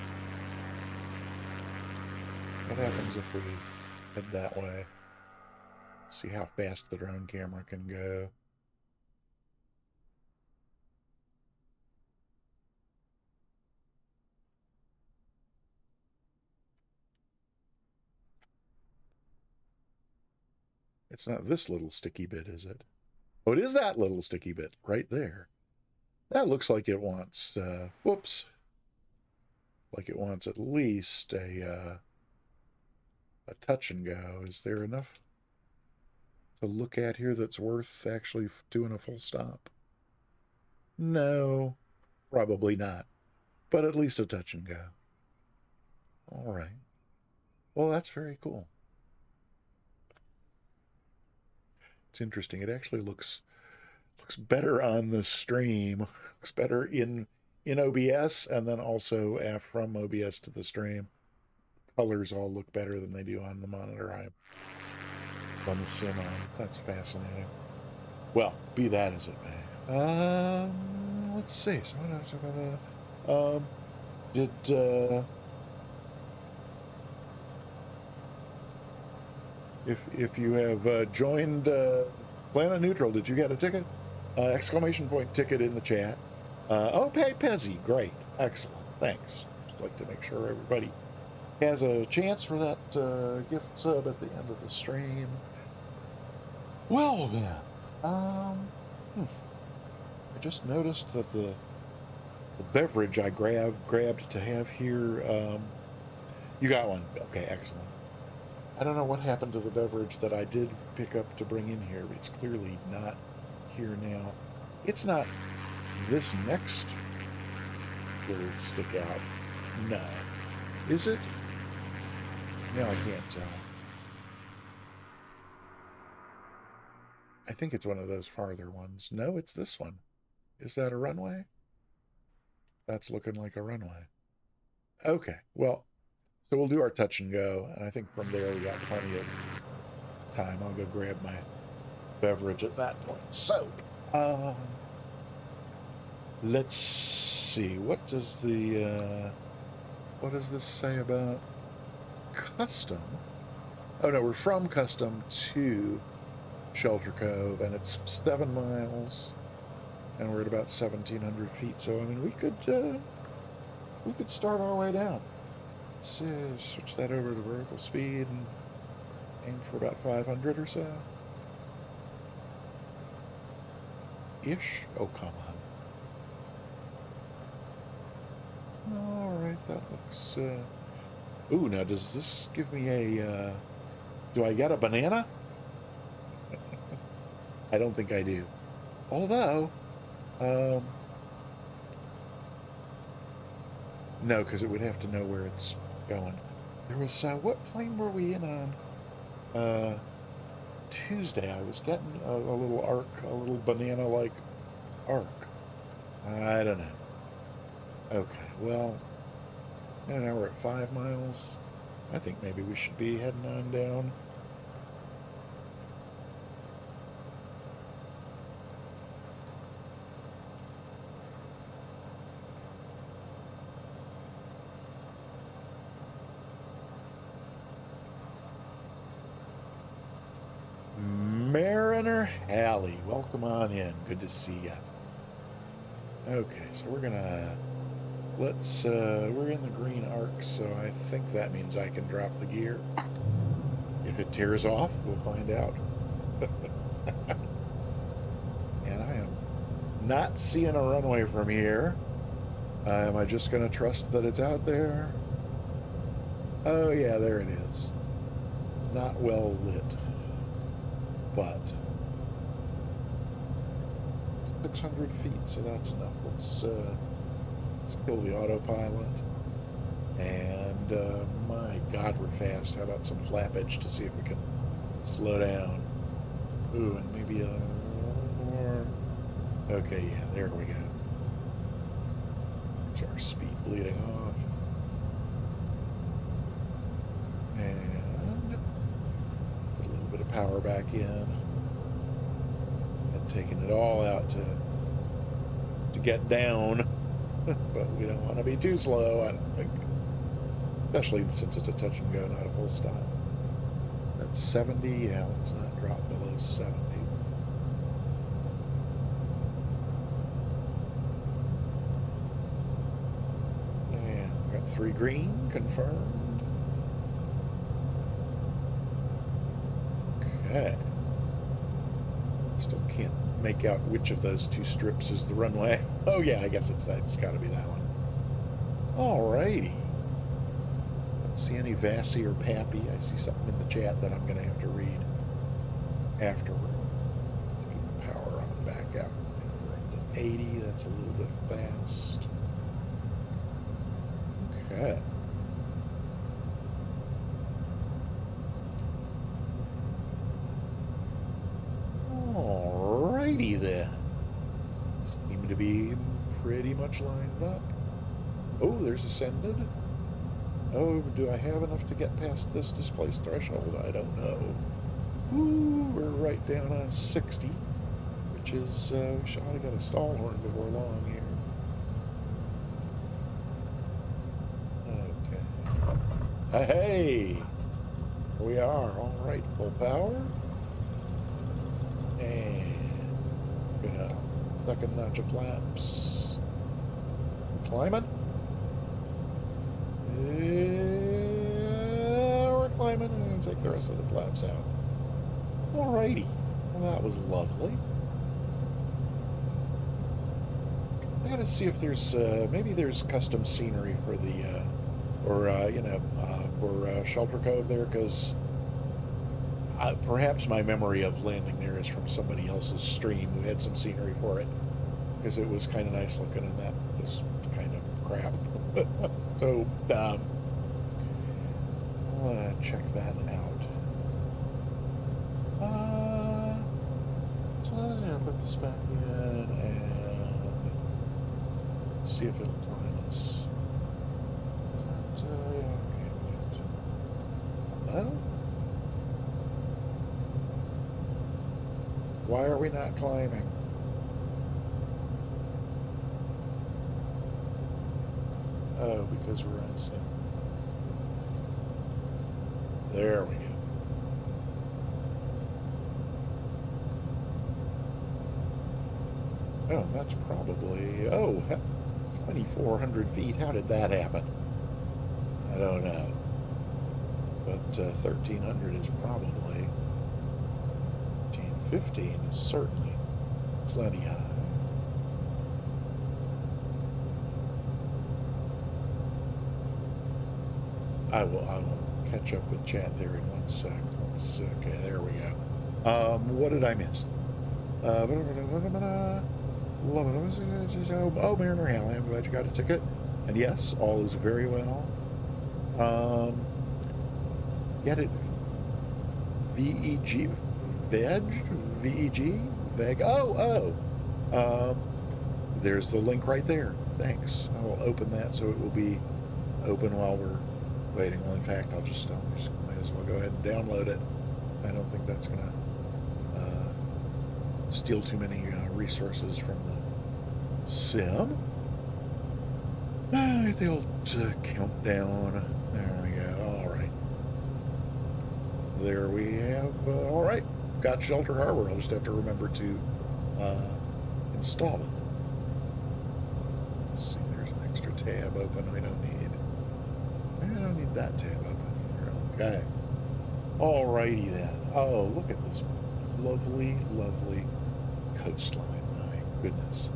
What happens if we head that way? See how fast the drone camera can go. It's not this little sticky bit, is it? Oh, it is that little sticky bit right there. That looks like it wants, whoops. Like it wants at least a touch and go. Is there enough to look at here that's worth actually doing a full stop? No, probably not. But at least a touch and go. All right. Well, that's very cool. It's interesting. It actually looks better on the stream. Looks better in in OBS and then also from OBS to the stream. Colors all look better than they do on the monitor I'm on the sim on. That's fascinating. Well, be that as it may. Let's see. So what else about if you have joined Planet Neutral, did you get a ticket? Exclamation point ticket in the chat. Oh, Pezzy, great, excellent, thanks. Just like to make sure everybody has a chance for that gift sub at the end of the stream. Well then, I just noticed that the beverage I grabbed to have here, you got one. Okay, excellent. I don't know what happened to the beverage that I did pick up to bring in here. It's clearly not here now. It's not this next little stick out. No. Is it? No, I can't tell. I think it's one of those farther ones. No, it's this one. Is that a runway? That's looking like a runway. Okay, well, so we'll do our touch and go, and I think from there we got plenty of time. I'll go grab my beverage at that point. So, let's see. What does what does this say about Custom? Oh no, we're from Custom to Shelter Cove, and it's 7 miles, and we're at about 1,700 feet. So I mean, we could start our way down. Let's switch that over to vertical speed and aim for about 500 or so. Ish. Oh, come on. All right, that looks. Ooh, now does this give me a? Do I get a banana? I don't think I do. Although, no, because it would have to know where it's going. There was, what plane were we in on Tuesday? I was getting a little arc, a little banana-like arc. I don't know. Okay, well, now we're at 5 miles. I think maybe we should be heading on down. Mariner Halley, welcome on in. Good to see you. Okay, so we're gonna we're in the green arc, so I think that means I can drop the gear. If it tears off, we'll find out. And I am not seeing a runway from here. Am I just gonna trust that it's out there? Oh yeah, there it is. Not well lit. But 600 feet, so that's enough. Let's kill the autopilot. And my God, we're fast. How about some flap edge to see if we can slow down? Ooh, and maybe a little more. Okay, yeah, there we go. There's our speed bleeding off. And put a little bit of power back in. And taking it all out to get down. But we don't want to be too slow, I don't think. Especially since it's a touch and go, not a full stop. That's 70. Yeah, let's not drop below 70. And we got 3 green confirmed. Okay. Still can't make out which of those 2 strips is the runway. Oh yeah, I guess it's that. It's got to be that one. Alrighty. Don't see any Vassy or Pappy. I see something in the chat that I'm going to have to read afterward. Let's keep the power on back out. We're up to 80. That's a little bit fast. Okay. Alrighty then. Seem to be pretty much lined up. Oh, there's Ascended. Oh, do I have enough to get past this displaced threshold? I don't know. Ooh, we're right down on 60, which is, we should have got a stall horn before long here. Okay. Hey! Here we are. All right, full power. And we got second notch of flaps. Climbing. Yeah, we're climbing and take the rest of the flaps out. Alrighty. Well, that was lovely. I gotta see if there's, maybe there's custom scenery for the, for Shelter Cove there, because perhaps my memory of landing there is from somebody else's stream who had some scenery for it, because it was kind of nice looking and that was kind of crap. So, I'll check that out. So I'm going to put this back in and see if it'll climb us. Yeah, okay, well, why are we not climbing? Oh, because we're on sim. There we go. Oh, that's probably, 2,400 feet. How did that happen? I don't know. But 1,300 is probably, 15 is certainly plenty high. I will catch up with chat there in 1 sec. Okay, there we go. What did I miss? Oh, Mariner Halley, I'm glad you got a ticket. And yes, all is very well. Get it? VEG? Veg? VEG? Veg? There's the link right there. Thanks. I will open that so it will be open while we're waiting. Well, in fact, I'll just might as well go ahead and download it. I don't think that's going to steal too many resources from the sim. The old countdown. There we go. All right. There we have. All right. Got Shelter Harbor. I'll just have to remember to install it. Let's see. There's an extra tab open we don't need. I don't need that tab open either. Okay. Alrighty then. Oh, look at this lovely, lovely coastline. My goodness.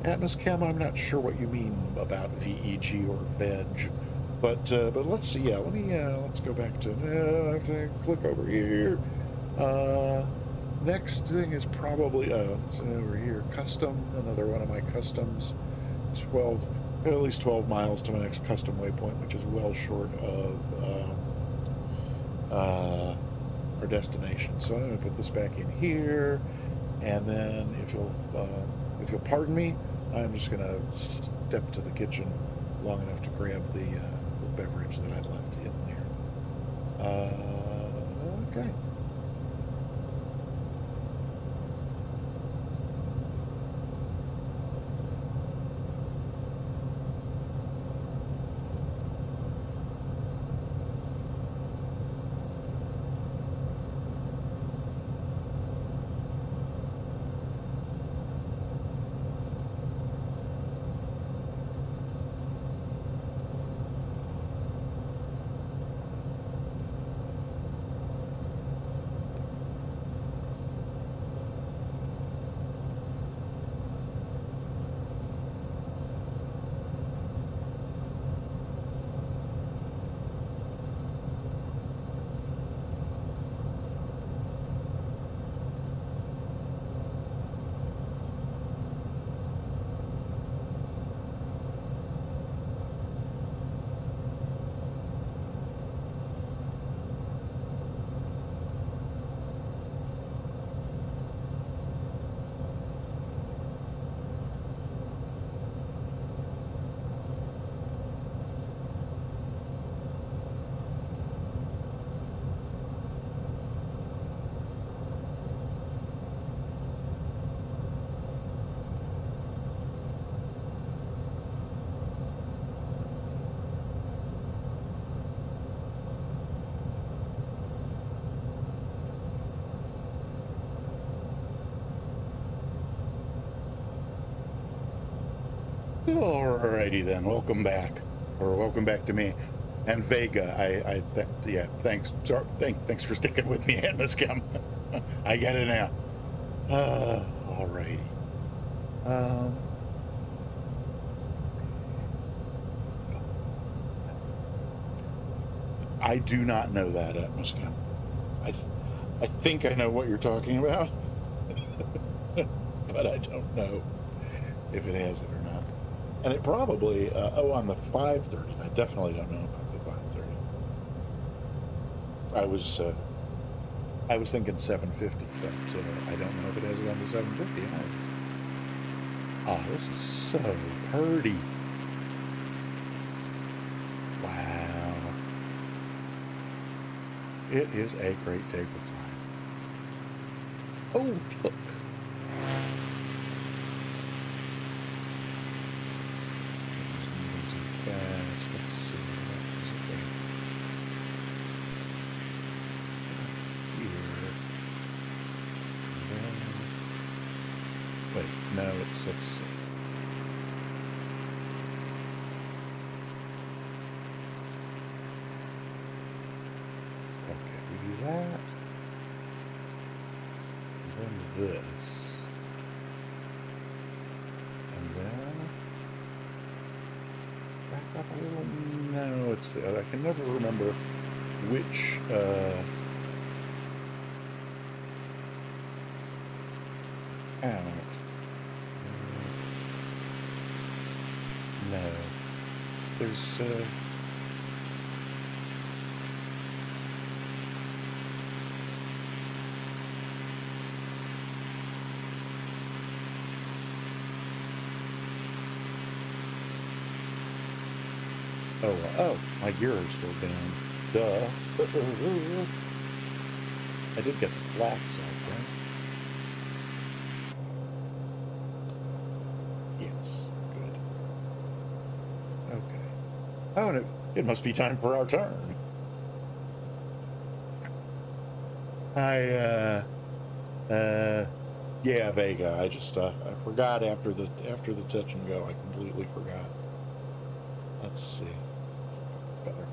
Atmoschem, I'm not sure what you mean about VEG or VEG, but let's see. Yeah, let's go back to. I have to click over here. Next thing is probably it's over here. Custom, another one of my customs. 12. At least 12 miles to my next custom waypoint, which is well short of our destination. So I'm going to put this back in here, and then if you'll pardon me, I'm just going to step to the kitchen long enough to grab the beverage that I left in there. Okay. Alrighty then, welcome back, or welcome back to me. And Vega, yeah, thanks. Sorry, thanks for sticking with me, Atmoschem. I get it now. Alrighty. I do not know that, Atmoschem. I think I know what you're talking about, but I don't know if it has it or not. And it probably, on the 530, I definitely don't know about the 530. I was thinking 750, but I don't know if it has it on the 750 either. Oh, this is so pretty. Wow. It is a great day for flying. Oh, look. Let's see. What is it there? Here. Wait, no, it's okay, we do that. And then this. And then back up a little. No, it's the other. I can never remember which out. No. There's oh, my gear is still down. Duh. I did get the flaps out, right? Yes, good. Okay. Oh, and it must be time for our turn. Yeah, Vega. I just I forgot after the touch and go. I completely forgot. Let's see. Better.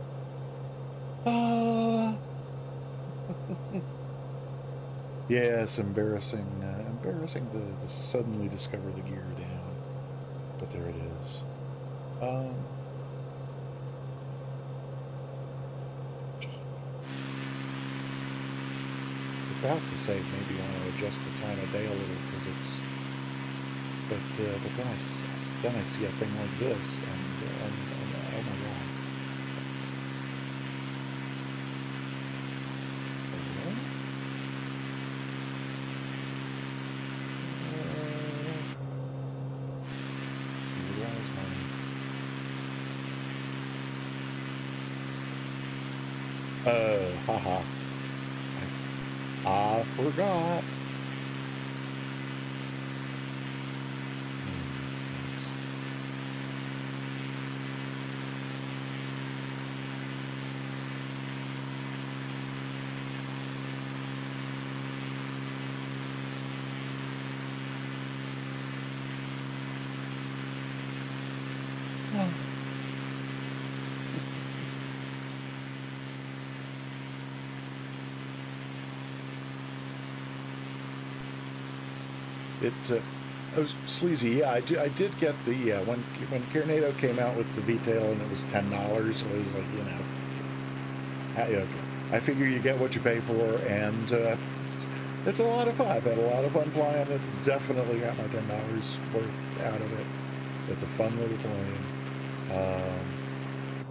Yeah, it's embarrassing. Embarrassing to suddenly discover the gear down, but there it is. About to say maybe I want to adjust the time of day a little because it's. But then I see a thing like this and oh my god. Haha. I forgot. That's nice. Oh. It was sleazy. Yeah, I did get the when Carnado came out with the V-tail and it was $10. So it was like, you know, I figure you get what you pay for, and it's a lot of fun. I've had a lot of fun flying it. Definitely got my $10 worth out of it. It's a fun little plane,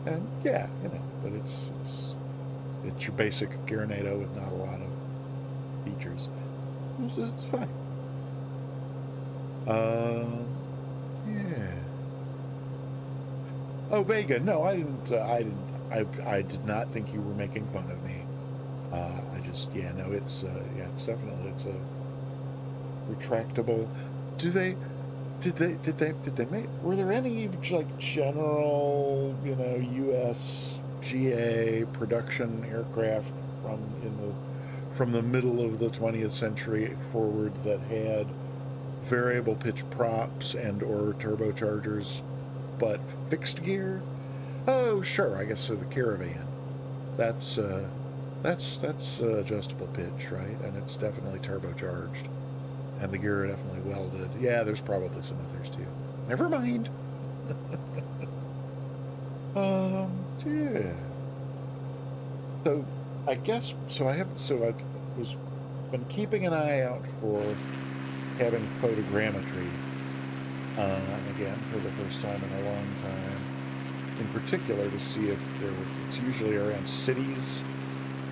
and yeah, you know, but it's your basic Carnado with not a lot of features. It's fine. Yeah. Oh, Vega. No, I didn't. I did not think you were making fun of me. I just, yeah, no, it's definitely, it's a retractable. Did they make, were there any, like, general, you know, USGA production aircraft from the middle of the 20th century forward that had variable pitch props and or turbochargers, but fixed gear? Oh, sure. I guess so. The Caravan. That's adjustable pitch, right? And it's definitely turbocharged, and the gear are definitely welded. Yeah, there's probably some others too. Never mind. Yeah. So I guess I was been keeping an eye out for having photogrammetry, and again for the first time in a long time. In particular, to see if it's usually around cities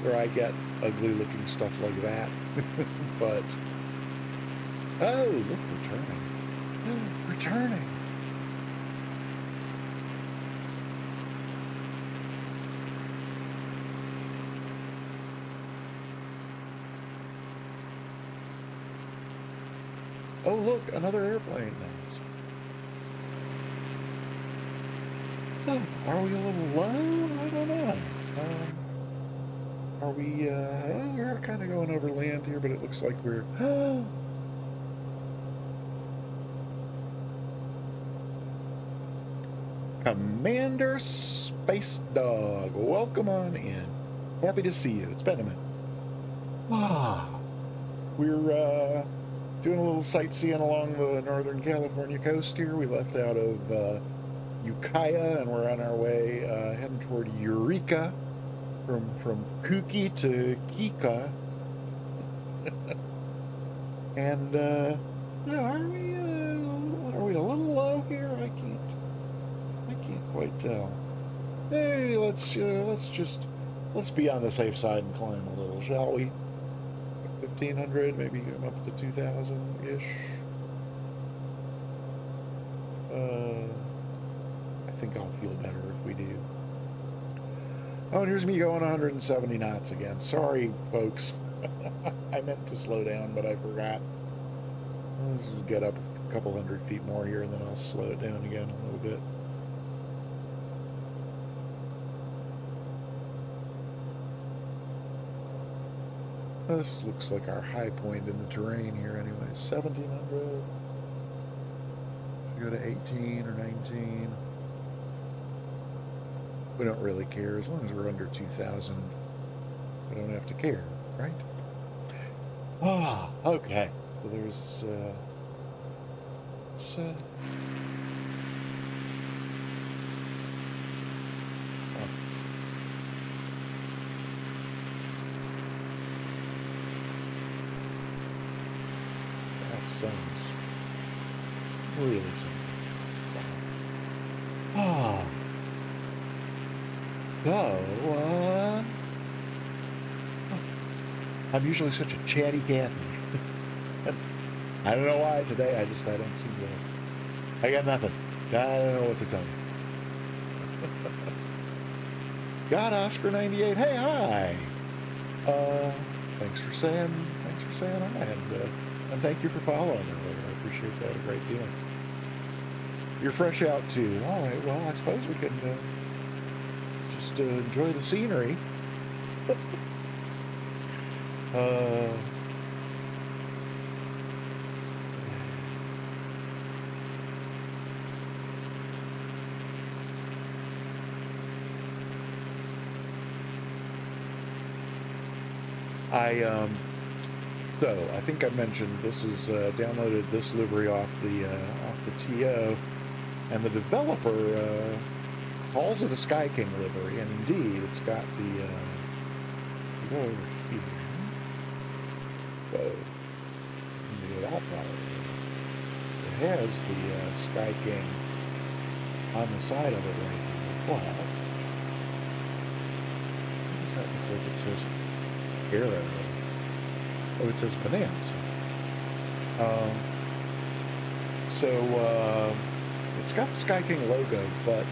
where I get ugly looking stuff like that. But oh, look, returning. Oh, look, another airplane lands. Oh, are we a little low? I don't know. Are we, we're kind of going over land here, but it looks like we're... Commander Space Dog, welcome on in. Happy to see you. It's been a minute. We're, doing a little sightseeing along the Northern California coast here. We left out of Ukiah, and we're on our way heading toward Eureka, from Kuki to Kika. And are we a little low here? I can't quite tell. Hey, let's be on the safe side and climb a little, shall we? 1,500, maybe up to 2,000-ish. I think I'll feel better if we do. Oh, and here's me going 170 knots again. Sorry, folks. I meant to slow down, but I forgot. Let's get up a couple hundred feet more here, and then I'll slow it down again a little bit. This looks like our high point in the terrain here anyway. 1,700. Go to 18 or 19. We don't really care. As long as we're under 2,000, we don't have to care, right? Okay. So there's, sounds really simple. I'm usually such a chatty Cathy. I don't know why today. I don't seem to. I got nothing. I don't know what to tell you. Got Oscar 98. Hey, hi. Thanks for saying hi, and thank you for following earlier. I appreciate that a great deal. You're fresh out too. All right. Well, I suppose we can just enjoy the scenery. So I think I mentioned this is downloaded this livery off the TO, and the developer calls it a Sky King livery, and indeed it's got the go over here. Whoa, that part. It has the Sky King on the side of it right now. What does that look like? It says Arrow. Oh, it says bananas. It's got the Sky King logo, but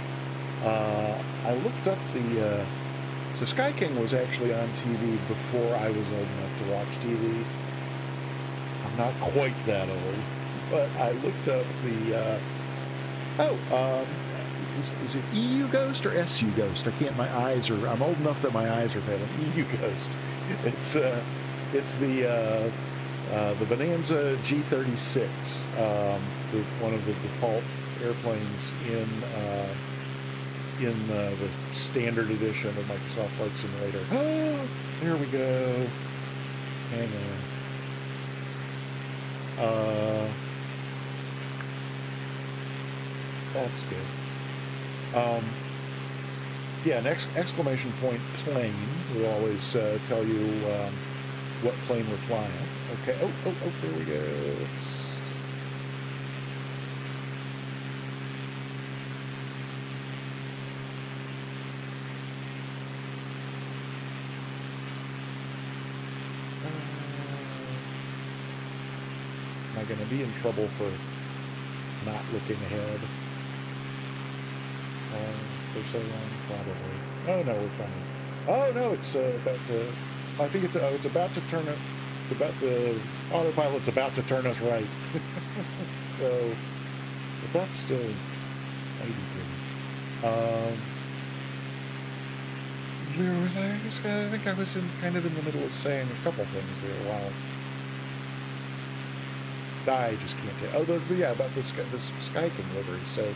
I looked up the... so Sky King was actually on TV before I was old enough to watch TV. I'm not quite that old, but I looked up the... is it EU Ghost or SU Ghost? I can't, I'm old enough that my eyes are failing. EU Ghost. It's the The Bonanza G36, one of the default airplanes in the standard edition of Microsoft Flight Simulator. Oh, there we go. Hang on. That's good. Yeah, an exclamation point plane will always tell you what plane we're flying. Okay. Oh, there we go. Let's... am I going to be in trouble for not looking ahead for so long? Probably. Oh no, we're fine. Oh no, it's about to... I think it's about to turn it. It's about the autopilot's about to turn us right. So, but that's still 80 where was I? I think I was kind of in the middle of saying a couple things there. Wow. I just can't tell. Oh, yeah, about the Sky King livery. So,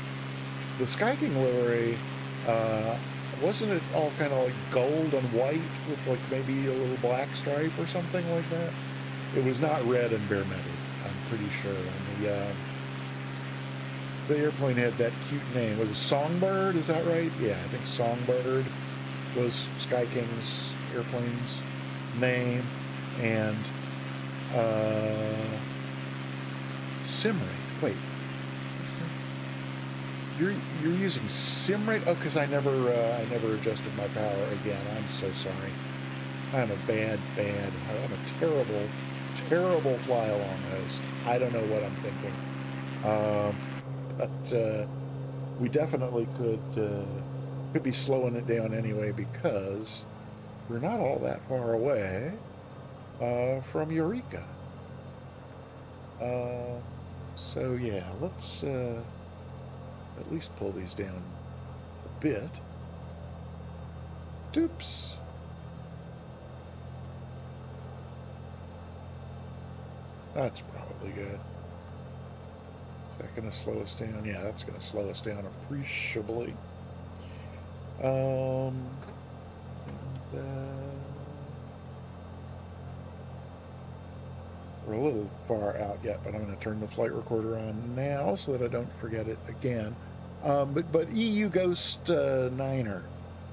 the Sky King livery, wasn't it all kind of like gold and white with like maybe a little black stripe or something like that? It was not red and bare metal, I'm pretty sure. And the airplane had that cute name. Was it Songbird? Is that right? Yeah, I think Songbird was Sky King's airplane's name. And Simrate. Wait. You're using Simrate? Oh, because I never adjusted my power again. I'm so sorry. I'm a I'm a terrible fly-along host. I don't know what I'm thinking. But we definitely could be slowing it down anyway because we're not all that far away from Eureka. So yeah, let's at least pull these down a bit. Doops. That's probably good. Is that going to slow us down? Yeah, that's going to slow us down appreciably. We're a little far out yet, but I'm going to turn the flight recorder on now so that I don't forget it again. But EU Ghost Niner,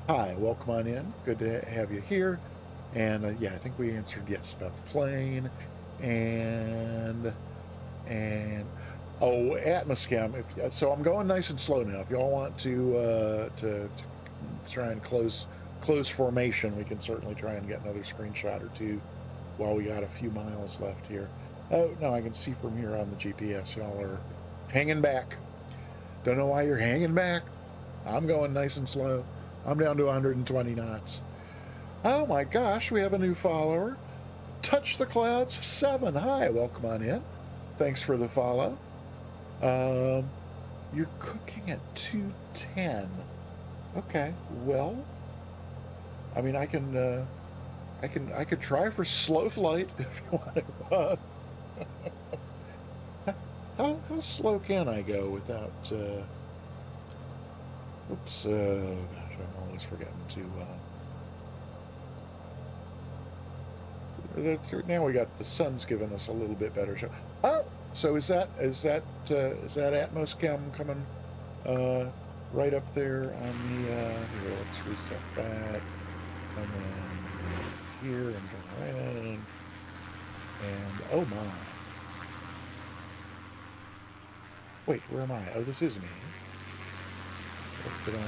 hi, welcome on in. Good to have you here. And yeah, I think we answered yes about the plane. And oh, Atmoscam. So I'm going nice and slow now. If y'all want to try and close formation, we can certainly try and get another screenshot or two while we got a few miles left here. Oh no, I can see from here on the GPS y'all are hanging back. Don't know why you're hanging back. I'm going nice and slow. I'm down to 120 knots. Oh my gosh, we have a new follower. Touch the Clouds 7. Hi, welcome on in. Thanks for the follow. You're cooking at 210. Okay, well, I mean, I could try for slow flight if you want to. How slow can I go without? Oops. Gosh, I'm always forgetting to. Now we got the sun's giving us a little bit better show. Oh, so is that Atmoscam coming right up there on the? Here, let's reset that, and then here and turn around, and oh my! Wait, where am I? Oh, this is me. What did I?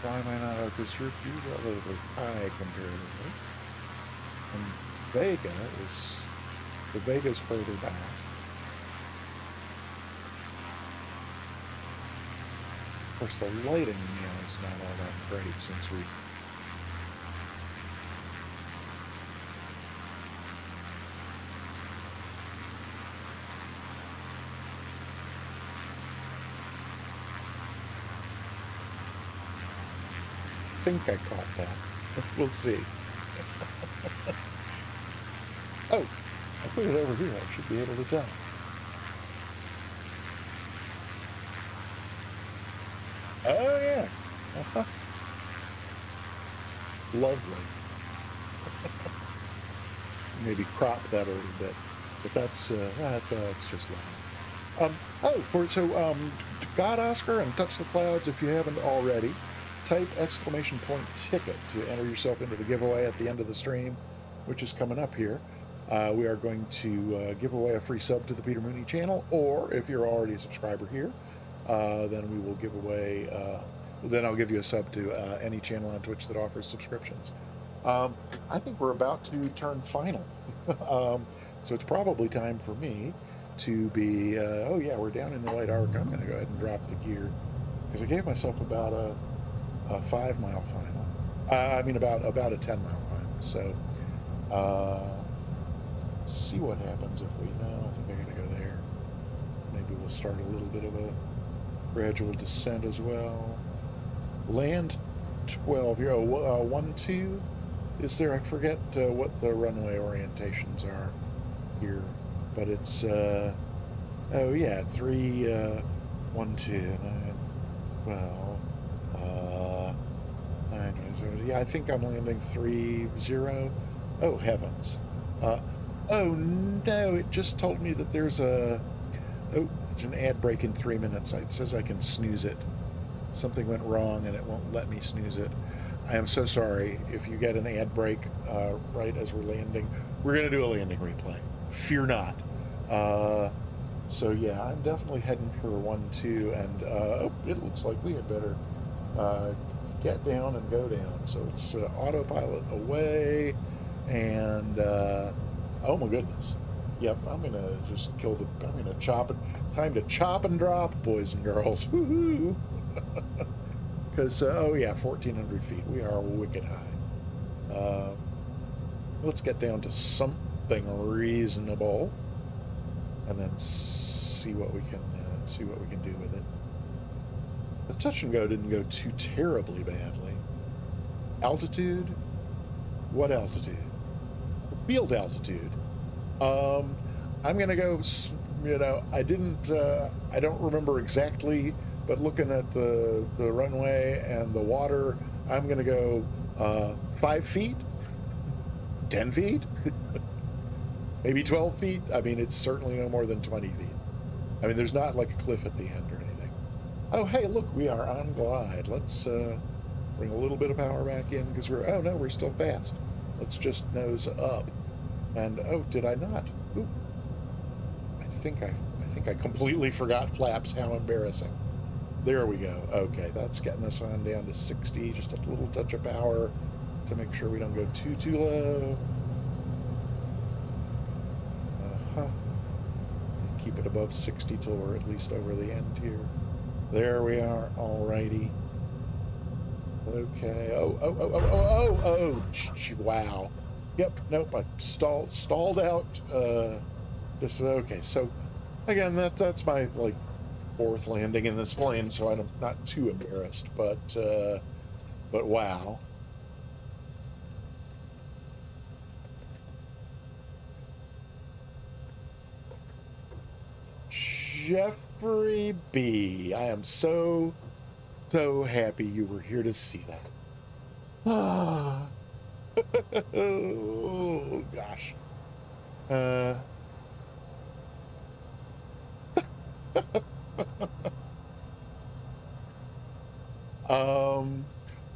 Why am I not? Because you're relatively high comparatively. And Vega's further back. Of course, the lighting now is not all that great since we. think I caught that. We'll see. Oh, I put it over here. I should be able to tell. Oh, yeah. Uh-huh. Lovely. Maybe crop that a little bit, but that's just lovely. God Oscar and Touch the Clouds, if you haven't already, type !ticket to enter yourself into the giveaway at the end of the stream, which is coming up here. We are going to give away a free sub to the Peter Mooney channel, or if you're already a subscriber here, then we will give away, then I'll give you a sub to any channel on Twitch that offers subscriptions. I think we're about to turn final. So it's probably time for me to be, oh yeah, we're down in the light arc. I'm going to go ahead and drop the gear because I gave myself about a 5-mile final. I mean, about a 10-mile final. So, see what happens if we, no, I think I got to go there. Maybe we'll start a little bit of a gradual descent as well. Land 12 here, 1-2. Is there, I forget what the runway orientations are here, but it's, oh yeah, 3, 1, 2, 9, 12, 9, 20, yeah, I think I'm landing 3, 0. Oh, heavens. Oh no, it just told me that there's a, oh, it's an ad break in 3 minutes. It says I can snooze it. Something went wrong and it won't let me snooze it. I am so sorry if you get an ad break right as we're landing. We're going to do a landing replay. Fear not. So yeah, I'm definitely heading for 1-2, and oh, it looks like we had better get down and go down. So it's autopilot away, and oh my goodness. Yep, I'm going to just kill the, I'm going to chop it. Time to chop and drop, boys and girls. Woohoo! Because, oh yeah, 1,400 feet. We are wicked high. Let's get down to something reasonable, and then see what we can do with it. The touch and go didn't go too terribly badly. Altitude? What altitude? Field altitude. I'm gonna go. You know, I don't remember exactly. But looking at the runway and the water, I'm going to go 5 feet, 10 feet, maybe 12 feet. I mean, it's certainly no more than 20 feet. I mean, there's not like a cliff at the end or anything. Oh, hey, look, we are on glide. Let's bring a little bit of power back in because we're, oh, no, we're still fast. Let's just nose up. And, oh, did I not? Ooh. I think I completely forgot flaps. How embarrassing. There we go. Okay, that's getting us on down to 60. Just a little touch of power to make sure we don't go too low. Keep it above 60 till we're at least over the end here. There we are. Alrighty. Okay. Oh. Wow. Yep. Nope. I stalled out. Just okay. So again, that's my like 4th landing in this plane, so I'm not too embarrassed, but wow. Jeffrey B, I am so happy you were here to see that. Ah. Oh gosh.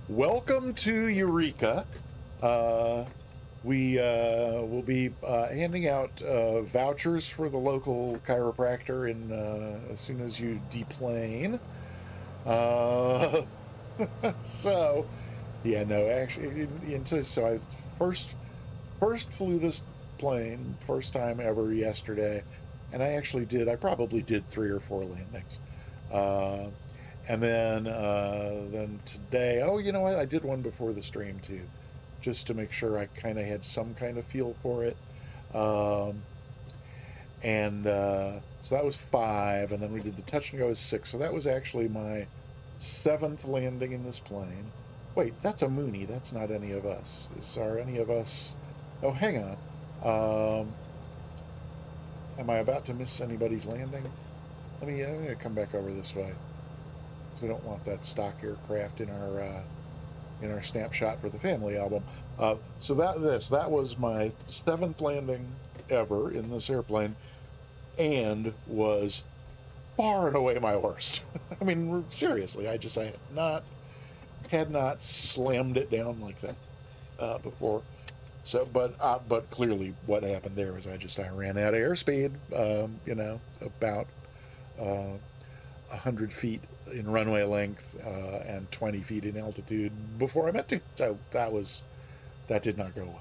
Welcome to Eureka. We will be handing out vouchers for the local chiropractor in as soon as you deplane. So, yeah, no, actually, so I first flew this plane, first time ever yesterday, and I probably did 3 or 4 landings. And then today, oh, you know what? I did one before the stream too, just to make sure I kind of had some kind of feel for it. So that was 5, and then we did the touch and go as 6. So that was actually my 7th landing in this plane. Wait, that's a Mooney. That's not any of us. Are any of us... Oh, hang on. Am I about to miss anybody's landing? I'm gonna come back over this way. So we don't want that stock aircraft in our snapshot for the family album. So that was my 7th landing ever in this airplane, and was far and away my worst. I mean, seriously, I had not slammed it down like that before. So, but clearly, what happened there was I ran out of airspeed. About 100 feet in runway length and 20 feet in altitude before I meant to. So that did not go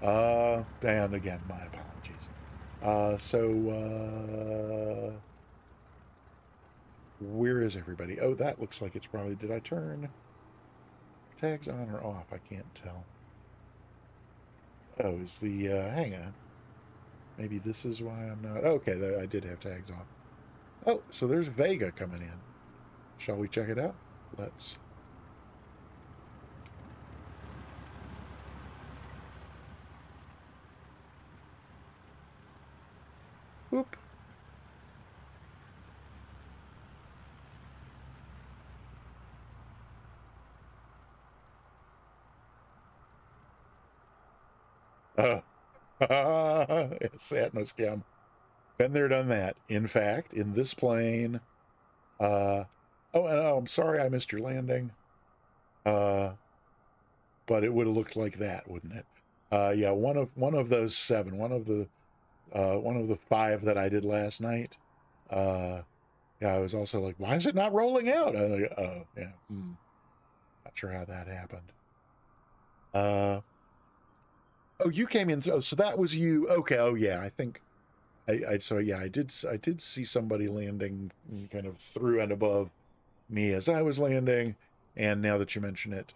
well. And again, my apologies. Where is everybody? Oh, that looks like it's probably, did I turn tags on or off? I can't tell. Oh, is the, hang on. Maybe this is why I'm not, okay, I did have tags on. Oh, so there's Vega coming in. Shall we check it out? Let's. Whoop. It's Atmoscam. Been there, done that. In fact, in this plane, I'm sorry I missed your landing. But it would have looked like that, wouldn't it? Yeah, one of those 7, one of the 5 that I did last night. Yeah, I was also like, why is it not rolling out? I was like, oh, yeah. Not sure how that happened. Oh, you came in. Oh, so that was you. Okay. Oh, yeah. I think I did see somebody landing kind of through and above me as I was landing, and now that you mention it,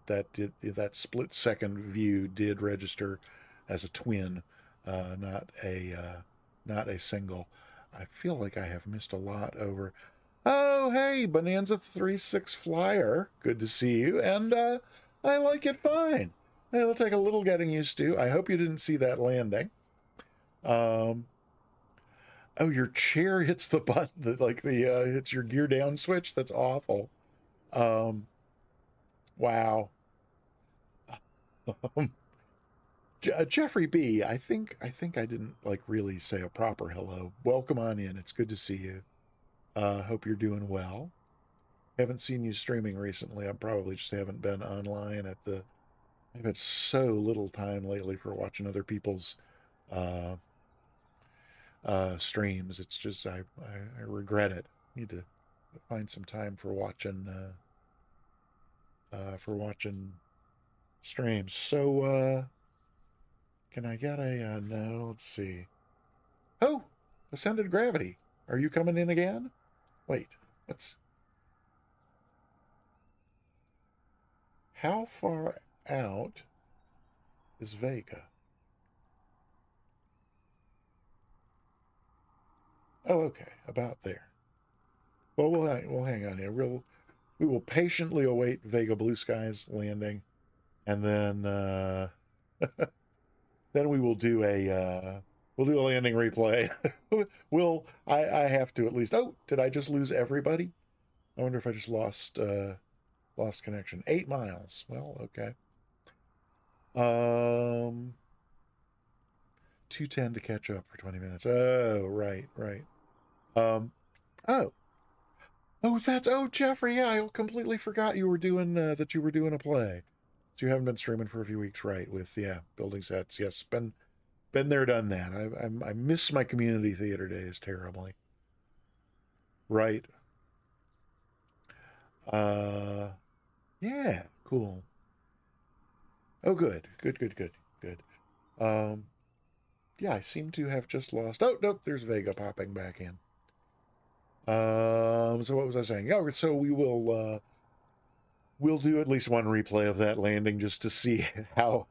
that split second view did register as a twin, not a single. I feel like I have missed a lot over. Oh, hey, Bonanza 36 Flyer. Good to see you, and I like it fine. It'll take a little getting used to. I hope you didn't see that landing. Oh, your chair hits the button, hits your gear down switch. That's awful. Wow. Jeffrey B, I think I didn't really say a proper hello. Welcome on in. It's good to see you. Hope you're doing well. Haven't seen you streaming recently. I probably just haven't been online I've had so little time lately for watching other people's streams. It's just I regret it. Need to find some time for watching streams. So can I get a no? Let's see. Oh, Ascended Gravity. Are you coming in again? Wait, how far out is Vega? Oh, okay, about there. Well, we'll hang on here. We will patiently await Vega Blue Skies landing, and then then we will do a landing replay. I have to at least. Oh, did I just lose everybody? I wonder if I just lost connection. 8 miles. Well, okay. 2:10 to catch up for 20 minutes. Oh, right. Oh, Jeffrey. Yeah, I completely forgot you were doing that. You were doing a play. So you haven't been streaming for a few weeks, right? With building sets. Yes, been there, done that. I miss my community theater days terribly. Right. Yeah, cool. Oh, good. Yeah, I seem to have just lost. Oh, nope, there's Vega popping back in. So what was I saying? Oh, so we'll do at least one replay of that landing just to see how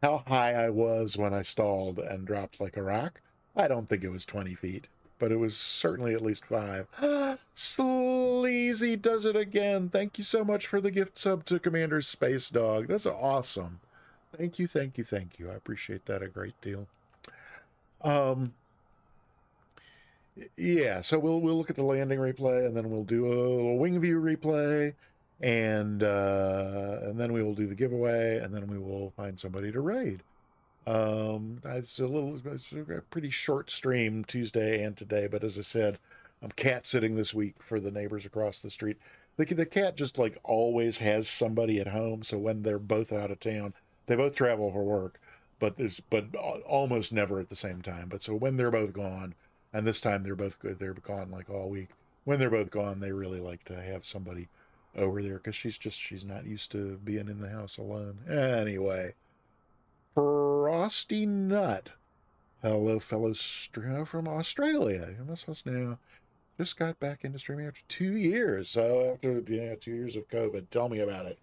high I was when I stalled and dropped like a rock. I don't think it was 20 feet, but it was certainly at least 5. Sleazy does it again. Thank you so much for the gift sub to Commander Space Dog. That's awesome. Thank you, thank you, thank you. I appreciate that a great deal. Yeah, so we'll look at the landing replay, and then we'll do a little wing view replay, and then we will do the giveaway, and then we will find somebody to raid. It's a pretty short stream Tuesday and today, but as I said, I'm cat sitting this week for the neighbors across the street. The cat just like always has somebody at home, so when they're both out of town, they both travel for work, but almost never at the same time. But so when they're both gone, and this time they're both good, they're gone like all week. When they're both gone, they really like to have somebody over there because she's not used to being in the house alone. Anyway, Frosty Nut. Hello, fellow from Australia. You must now just got back into streaming after 2 years. So after 2 years of COVID, tell me about it.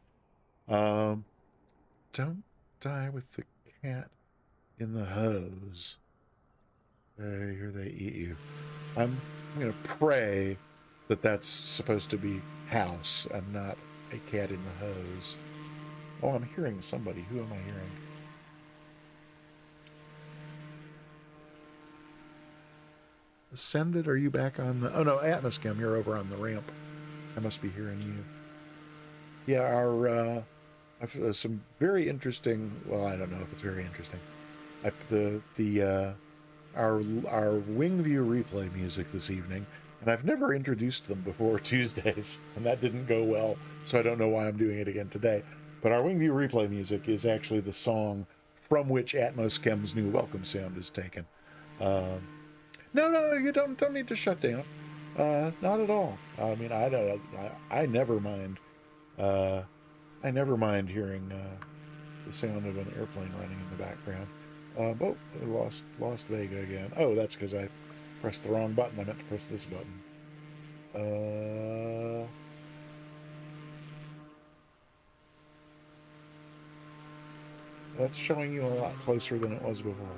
Don't die with the cat in the hose. Here they eat you. I'm gonna pray that that's supposed to be house and not a cat in the hose. Oh, I'm hearing somebody. Who am I hearing? Ascended, are you back on the... Oh, no, Atmoschem, you're over on the ramp. I must be hearing you. Yeah, our... some very interesting... Well, I don't know if it's very interesting. Our wing view replay music this evening, and I've never introduced them before Tuesdays, and that didn't go well, so I don't know why I'm doing it again today. But our wing view replay music is actually the song from which Atmoschem's new welcome sound is taken. No, you don't need to shut down. Not at all. I mean, I never mind. I never mind hearing the sound of an airplane running in the background. Oh, I lost Vega again. Oh, that's because I pressed the wrong button. I meant to press this button. That's showing you a lot closer than it was before.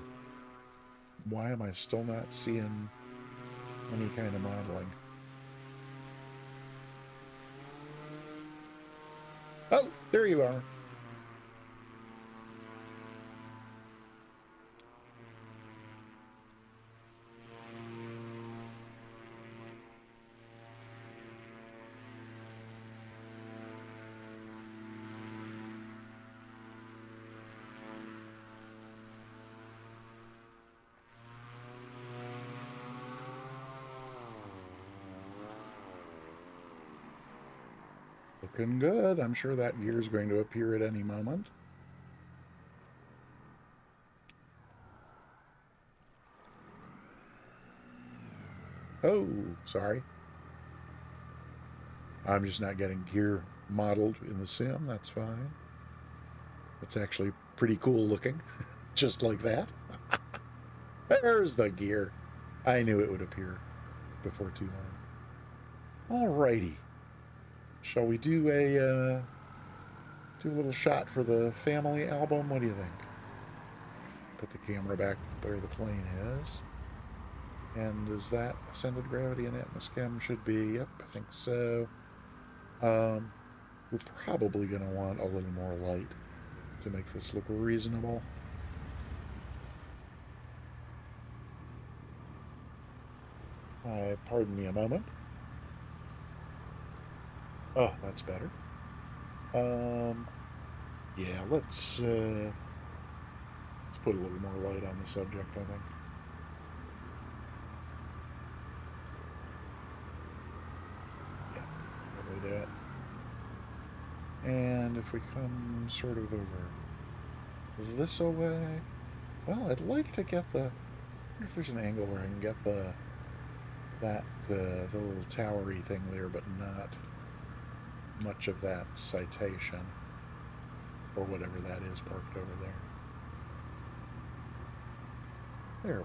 Why am I still not seeing any kind of modeling? Oh, there you are. Looking good. I'm sure that gear is going to appear at any moment. Oh, sorry. I'm just not getting gear modeled in the sim. That's fine. It's actually pretty cool looking. Just like that. There's the gear. I knew it would appear before too long. Alrighty. Shall we do a little shot for the family album? What do you think? Put the camera back where the plane is. And is that Ascended Gravity and Atmoschem? Should be. Yep, I think so. We're probably going to want a little more light to make this look reasonable. Pardon me a moment. Oh, that's better. Yeah, let's put a little more light on the subject, I think. Yeah, probably do it. And if we come sort of over this away, well, I'd like to get the, I wonder if there's an angle where I can get the little towery thing there, but not much of that citation or whatever that is parked over there. There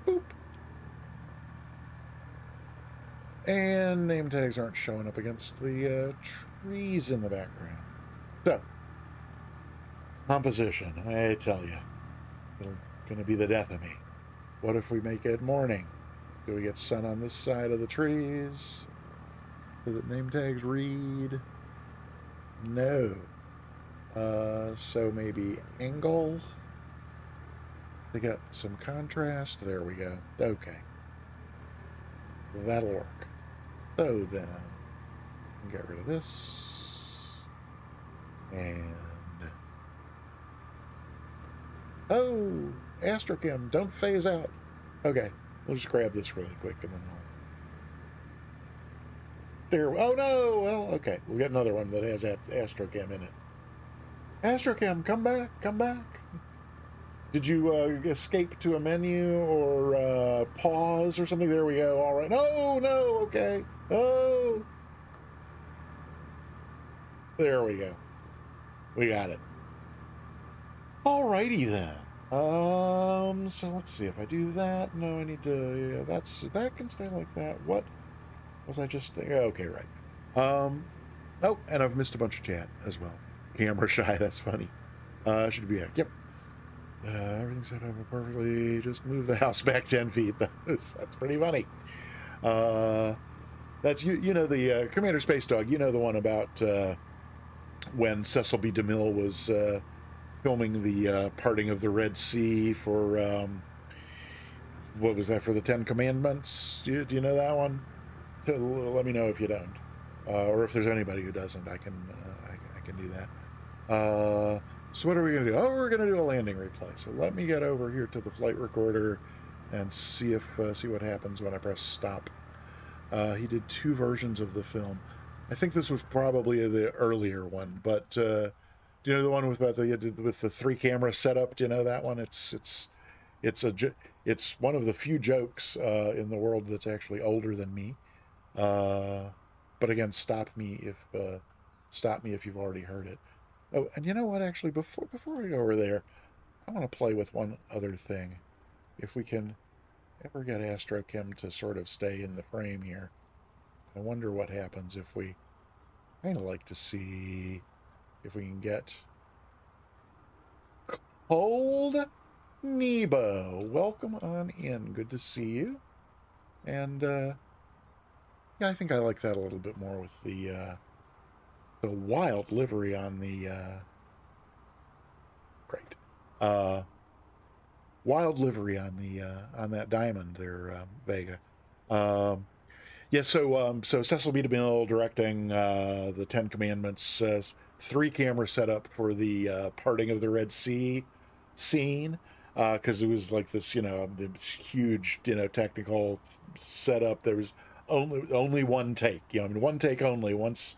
we go. Boop. And name tags aren't showing up against the trees in the background. So, composition, I tell you, it'll Gonna be the death of me. What if we make it morning? Do we get sun on this side of the trees? Do the name tags read? No. So maybe angle to get some contrast. There we go. Okay. That'll work. So then, get rid of this. And... oh! Astrochem, don't phase out. Okay, we'll just grab this really quick and then we'll... there, oh no! Well, okay, we'll get another one that has Astrochem in it. Astrochem, come back, come back. Did you escape to a menu or pause or something? There we go, all right. No, no, okay. Oh! There we go. We got it. Alrighty then. So let's see if I do that. No, I need to, yeah, that can stay like that. What was I just thinking? Okay, right. Oh, and I've missed a bunch of chat as well. Camera shy, that's funny. Should be, yep. Everything's set up perfectly. Just move the house back 10 feet. That's pretty funny. That's, you know, the Commander Space Dog, you know, the one about when Cecil B. DeMille was filming the parting of the Red Sea for, what was that, for the Ten Commandments? Do you know that one? Let me know if you don't. Or if there's anybody who doesn't, I can do that. So what are we going to do? Oh, we're going to do a landing replay. So let me get over here to the flight recorder and see what happens when I press stop. He did 2 versions of the film. I think this was probably the earlier one, but do you know the one with the 3 camera setup? Do you know that one? It's one of the few jokes in the world that's actually older than me. But again, stop me if you've already heard it. Oh, and you know what? Actually, before I go over there, I want to play with one other thing. If we can ever get Astrochem to sort of stay in the frame here, I wonder what happens if we kind of like to see if we can get Cold Nebo. Welcome on in. Good to see you. And yeah, I think I like that a little bit more with the wild livery on the great wild livery on the on that diamond there, Vega. Yeah, so Cecil B. DeMille directing the Ten Commandments, 3 camera setup for the parting of the Red Sea scene, because it was like this, you know, this huge, you know, technical setup. There was only one take, you know, I mean, one take only. Once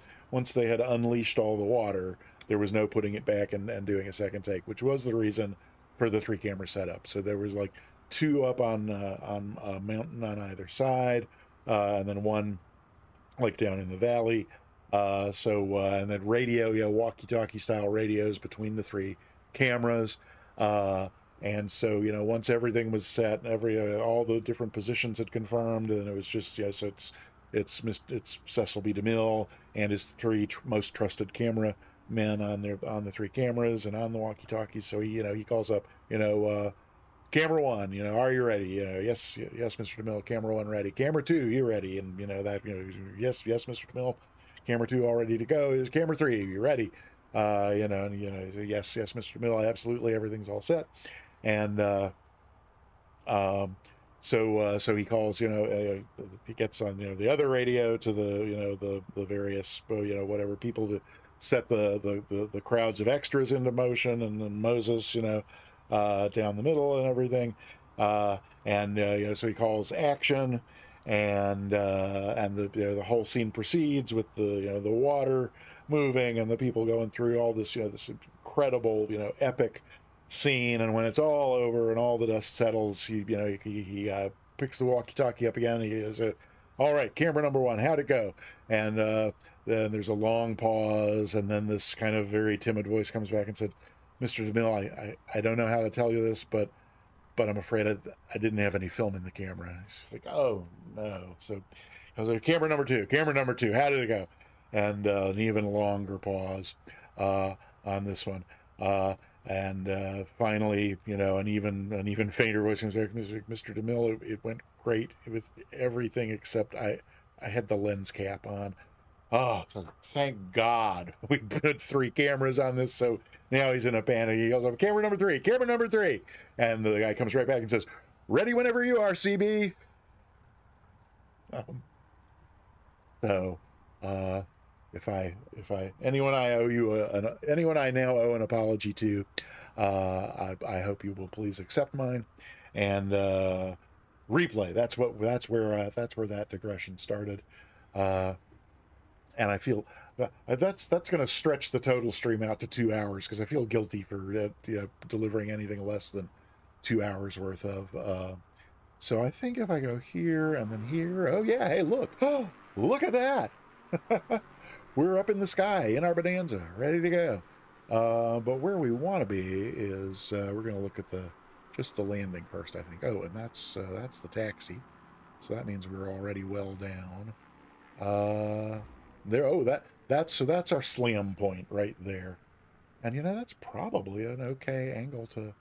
they had unleashed all the water, there was no putting it back and doing a second take, which was the reason for the 3 camera setup. So there was like 2 up on a mountain on either side, and then 1 like down in the valley. And then radio, you know, walkie-talkie style radios between the 3 cameras. And so, you know, once everything was set and all the different positions had confirmed, and it was just, yeah, so it's Cecil B. DeMille and his 3 most trusted camera men on the 3 cameras and on the walkie-talkies. So he calls up, camera 1, are you ready? Yes, Mr. DeMille, camera 1 ready. Camera 2, you ready? And yes, Mr. DeMille, camera 2 all ready to go. Is camera 3, you ready? Yes, Mr. DeMille, absolutely, everything's all set. And so he calls, he gets on, the other radio to the various, whatever people to set the crowds of extras into motion, and then Moses, down the middle and everything. So he calls action, and the whole scene proceeds with the water moving and the people going through all this, this incredible, epic scene. And when it's all over and all the dust settles, he picks the walkie-talkie up again, and he goes, all right, camera number 1, how'd it go? And then there's a long pause, and then this kind of very timid voice comes back and said, Mr. DeMille, I don't know how to tell you this, but I'm afraid I didn't have any film in the camera. And he's like, oh no. So I was like, camera number 2, how did it go? And an even longer pause on this one. And finally, you know, an even fainter voice comes back, Mr. DeMille, it went great with everything except I had the lens cap on. Oh, thank God we put 3 cameras on this. So now he's in a panic. He goes, camera number 3, camera number 3. And the guy comes right back and says, ready whenever you are, CB. Um, so, if anyone I owe you anyone I now owe an apology to, I hope you will please accept mine, and replay. That's where that digression started. And I feel that's going to stretch the total stream out to 2 hours because I feel guilty for delivering anything less than 2 hours worth of. So I think if I go here and then here, oh yeah, hey look, oh look at that, we're up in the sky in our Bonanza, ready to go. But where we want to be is we're going to look at just the landing first, I think. Oh, and that's the taxi, so that means we're already well down. There. Oh, that's our slam point right there, and you know that's probably an okay angle to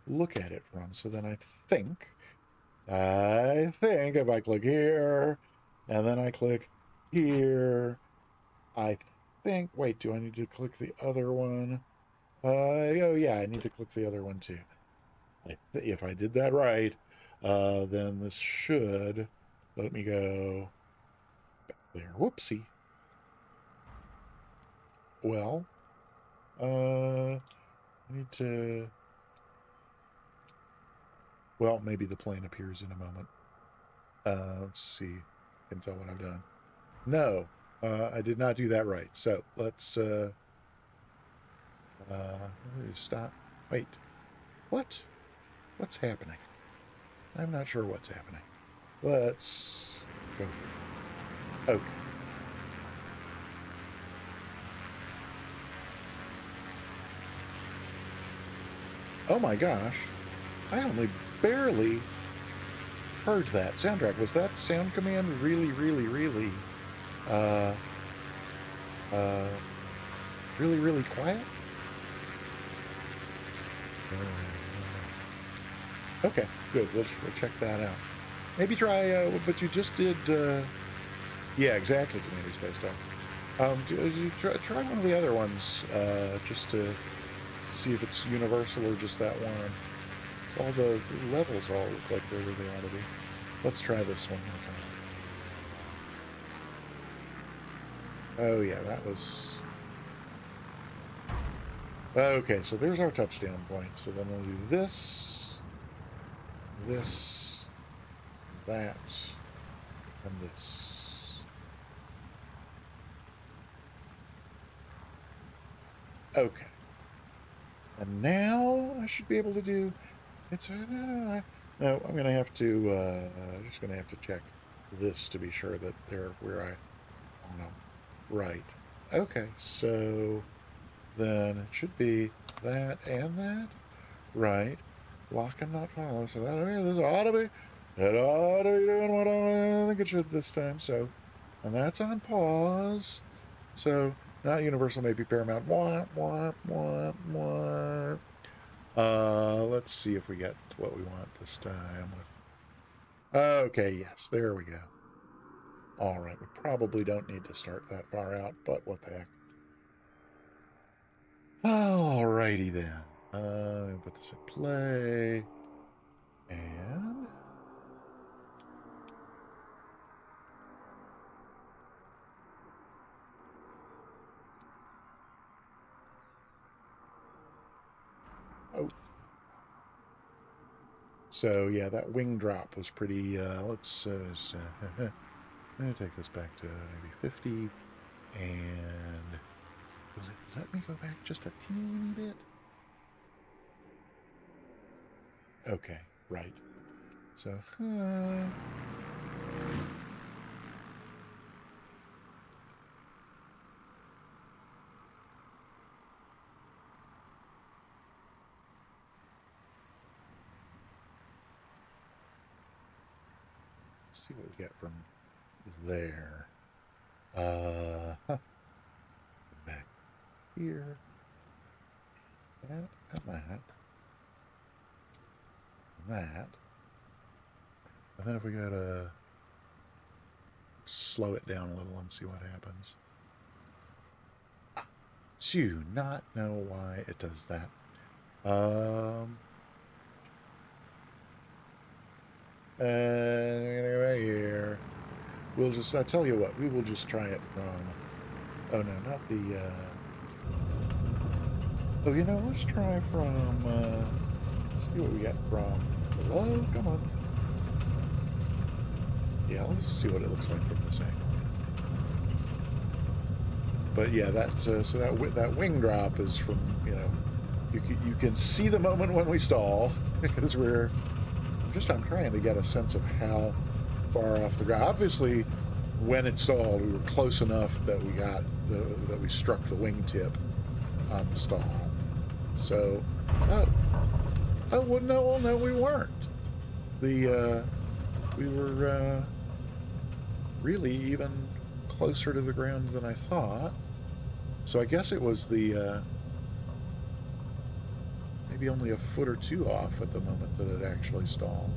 look at it from. So then I think if I click here, and then I click here, I think. Wait, do I need to click the other one? Oh yeah, I need to click the other one too. If I did that right, then this should let me go there. Whoopsie. Well, I need to. Well, maybe the plane appears in a moment. Let's see. Can tell what I've done. No, I did not do that right. So let's stop. Wait, what? What's happening? I'm not sure what's happening. Let's go. Okay. Oh my gosh. I only barely heard that soundtrack. Was that sound command really, really, really, uh, really, really quiet? Okay, good. We'll check that out. Maybe try, but you just did, yeah, exactly, Community Space Dog. You try one of the other ones, just to see if it's universal or just that one. All the levels all look like they're where they ought to be. Let's try this one more time. Oh yeah, that was... Okay, so there's our touchdown point. So then we'll do this, that, and this. Okay. And now I should be able to do... It's... No, I'm going to have to... just going to have to check this to be sure that they're where I want them. Right. Okay, so then it should be that and that. Right. Lock and not follow. So that this ought to be... It ought to be doing what I think it should this time. So, and that's on pause. So, not universal, maybe paramount. Wah, wah, wah, wah. Let's see if we get what we want this time. Okay, yes, there we go. All right, we probably don't need to start that far out, but what the heck. All righty then. Put this in play. And... Oh. So, yeah, that wing drop was pretty... let's... I'm going to take this back to maybe 50. And... Will it let me go back just a teeny bit? Okay, right. So, let's see what we get from there. Back here. That and that. And that. And then if we gotta slow it down a little and see what happens. Do not know why it does that. I'm gonna go back here. We'll just, I tell you what, we will just try it from, oh no, not the, oh, you know, let's try from, let's see what we get from, hello, come on. Yeah, let's see what it looks like from this angle. But yeah, that, so that wing drop is from, you know, you can see the moment when we stall, because I'm trying to get a sense of how far off the ground. Obviously, when it stalled, we were close enough that we got that we struck the wingtip on the stall. So, well, no, we weren't. We were really even closer to the ground than I thought. So I guess it was the maybe only a foot or two off at the moment that it actually stalled.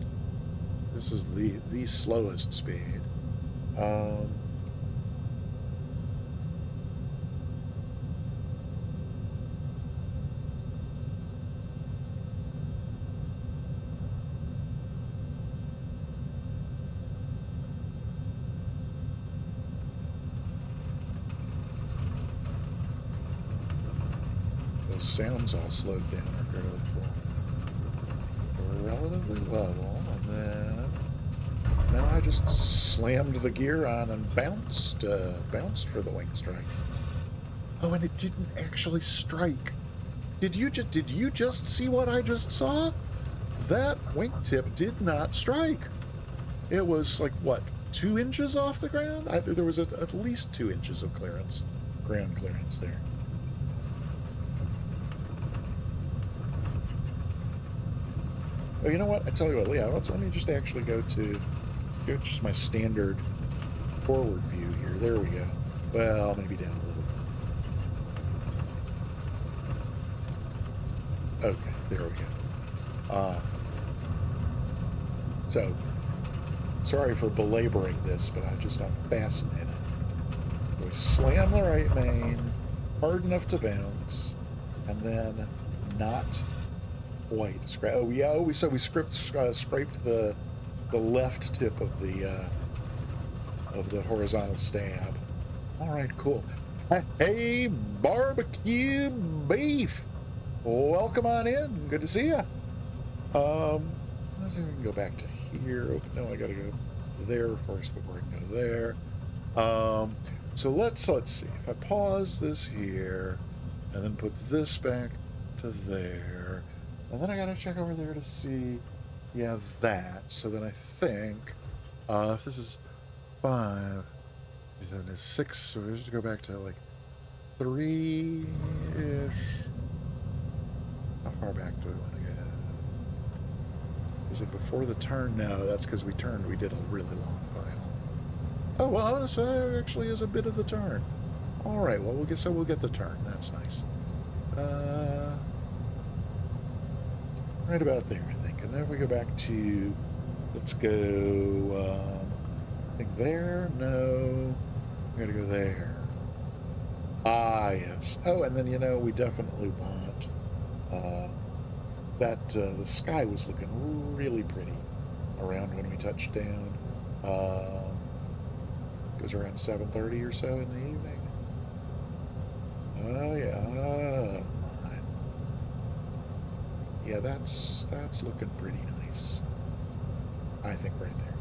This is the slowest speed. Those sounds all slowed down are fairly cool. Relatively level, and then now I just slammed the gear on and bounced for the wing strike. Oh, and it didn't actually strike. Did you just see what I just saw? That wingtip did not strike. It was like what, 2 inches off the ground? There was at least 2 inches of clearance, ground clearance there. Oh, you know what? I tell you what, yeah, let me just actually go to just my standard forward view here. There we go. Well, maybe down a little. Okay, there we go. So, sorry for belaboring this, but I'm fascinated. So we slam the right main, hard enough to bounce, and then not quite scrape. Oh yeah. We scraped the left tip of the horizontal stab. All right, cool. Hey, barbecue beef. Welcome on in. Good to see you. Let's see if we can go back to here. Oh, no, I gotta go there first before I can go there. So let's see. If I pause this here and then put this back to there. And then I gotta check over there to see, yeah, that. So then I think, if this is 5, 7 is 6, so we just go back to like 3-ish. How far back do we want to get? Is it before the turn? No, that's because we turned. We did a really long final. Oh, well, so that actually is a bit of the turn. All right, well, we'll get the turn. That's nice. Right about there, I think. And then if we go back to, let's go, I think there, no, we gotta go there. Ah, yes. Oh, and then, you know, we definitely want, the sky was looking really pretty around when we touched down. It was around 7:30 or so in the evening. Oh, yeah. Yeah, that's looking pretty nice. I think right there.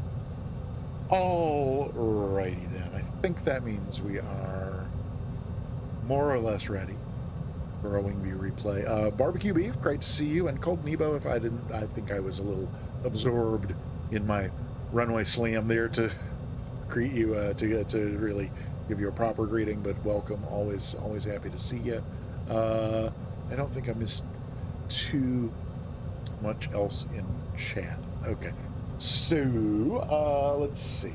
Alrighty then. I think that means we are more or less ready for a Wingview replay. Barbecue Beef, great to see you. And Cold Nebo, I think I was a little absorbed in my runway slam there to greet you, to really give you a proper greeting, but welcome. Always happy to see you. I don't think I missed too much else in chat. Okay, so let's see.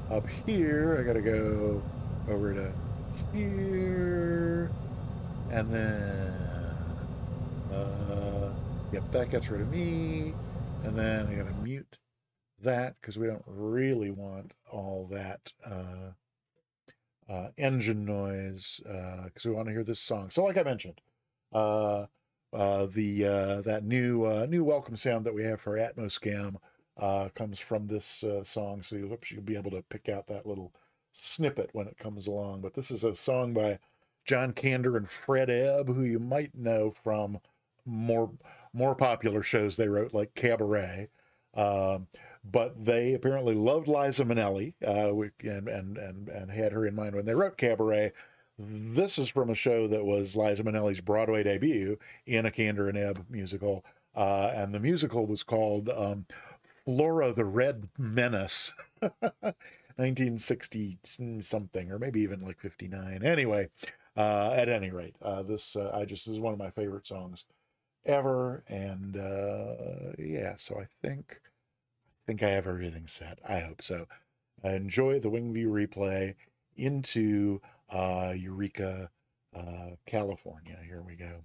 Up here, I gotta go over to here, and then Yep, that gets rid of me. And then I gotta mute that because we don't really want all that engine noise because we want to hear this song. So, like I mentioned, the that new welcome sound that we have for Atmoscam comes from this song. So you'll be able to pick out that little snippet when it comes along. But this is a song by John Kander and Fred Ebb, who you might know from more more popular shows they wrote, like Cabaret. Um, but they apparently loved Liza Minnelli and had her in mind when they wrote Cabaret. This is from a show that was Liza Minnelli's Broadway debut in a Kander and Ebb musical, and the musical was called Flora the Red Menace, 1960 something, or maybe even like 59. Anyway, at any rate, this is one of my favorite songs ever, and yeah, so I think I have everything set. I hope so. Enjoy the Wingview replay into Eureka, California. Here we go.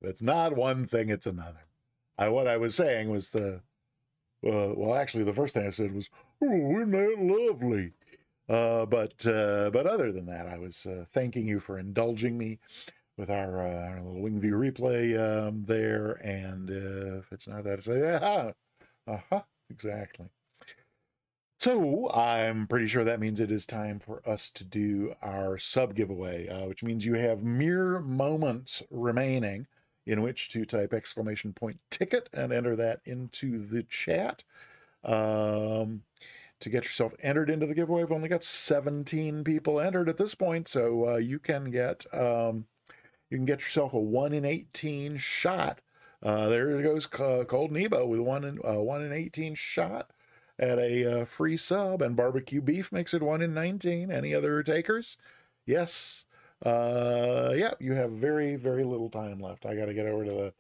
It's not one thing, it's another. What I was saying was well, actually, the first thing I said was, "Oh, isn't that lovely?" But other than that, I was thanking you for indulging me with our little Wingview replay there. And if it's not that, say, exactly. So I'm pretty sure that means it is time for us to do our sub giveaway, which means you have mere moments remaining in which to type !ticket and enter that into the chat. To get yourself entered into the giveaway. We've only got 17 people entered at this point, so you can get yourself a 1 in 18 shot. There goes Cold Nebo with 1 in 18 shot at a free sub, and Barbecue Beef makes it 1 in 19. Any other takers? Yes. Yeah, you have very, very little time left. I got to get over to the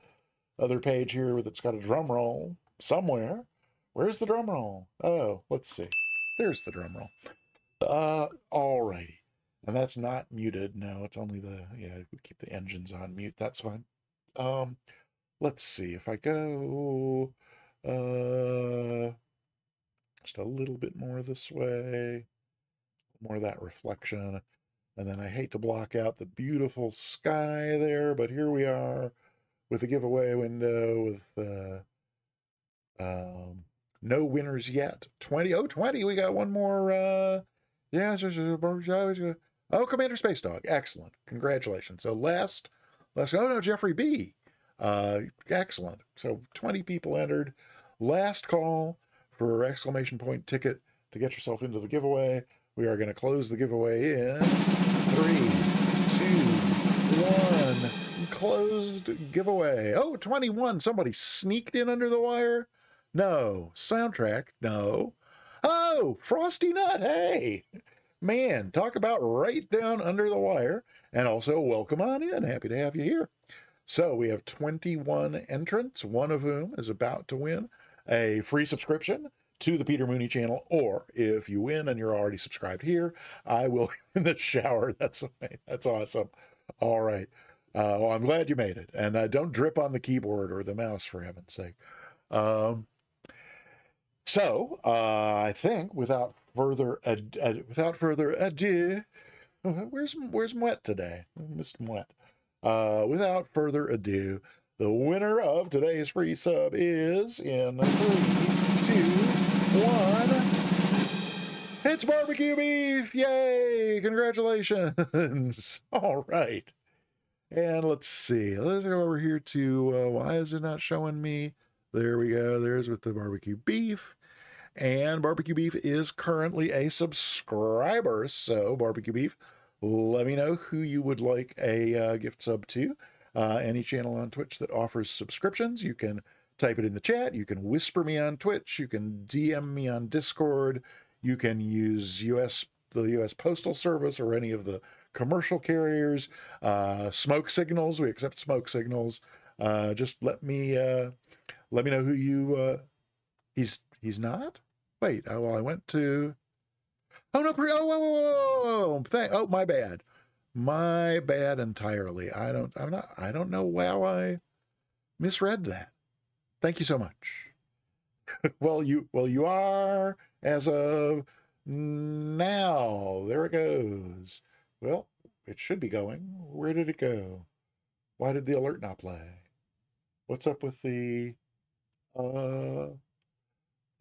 other page here that's got a drum roll somewhere. Where's the drum roll? Oh, let's see. There's the drum roll. Alrighty. And that's not muted. No, it's only yeah, we keep the engines on mute. That's fine. Let's see if I go just a little bit more this way, more of that reflection. And then I hate to block out the beautiful sky there, but here we are with the giveaway window with no winners yet. 20. Oh, 20. We got one more. Yeah. Oh, Commander Space Dog. Excellent. Congratulations. So last. Oh, no, Jeffrey B. Excellent. So 20 people entered. Last call for !ticket to get yourself into the giveaway. We are going to close the giveaway in 3, 2, 1. Closed giveaway. Oh, 21. Somebody sneaked in under the wire. No. Soundtrack. No. Oh, Frosty Nut. Hey, man, talk about right down under the wire. And also, welcome on in. Happy to have you here. So we have 21 entrants, one of whom is about to win a free subscription to the Peter Mooney channel. Or if you win and you're already subscribed here, I will in the shower. That's awesome. All right. Well, I'm glad you made it. And don't drip on the keyboard or the mouse, for heaven's sake. So I think without further ado, where's Mwet today? Mr. Mwet. Without further ado, the winner of today's free sub is in 3, 2, 1. It's Barbecue Beef! Yay! Congratulations! All right. And let's see. Let's go over here to why is it not showing me? There we go. There's with the Barbecue Beef. And Barbecue Beef is currently a subscriber. So, Barbecue Beef, let me know who you would like a gift sub to. Any channel on Twitch that offers subscriptions, you can type it in the chat. You can whisper me on Twitch. You can DM me on Discord. You can use the U.S. Postal Service or any of the commercial carriers. Smoke signals. We accept smoke signals. Just let me know who you. He's not. Wait. Oh, well, I went to. Oh no! Oh, my bad. My bad entirely. I don't know how I misread that. Thank you so much. well, you are as of now. There it goes. Well, it should be going. Where did it go? Why did the alert not play? What's up with the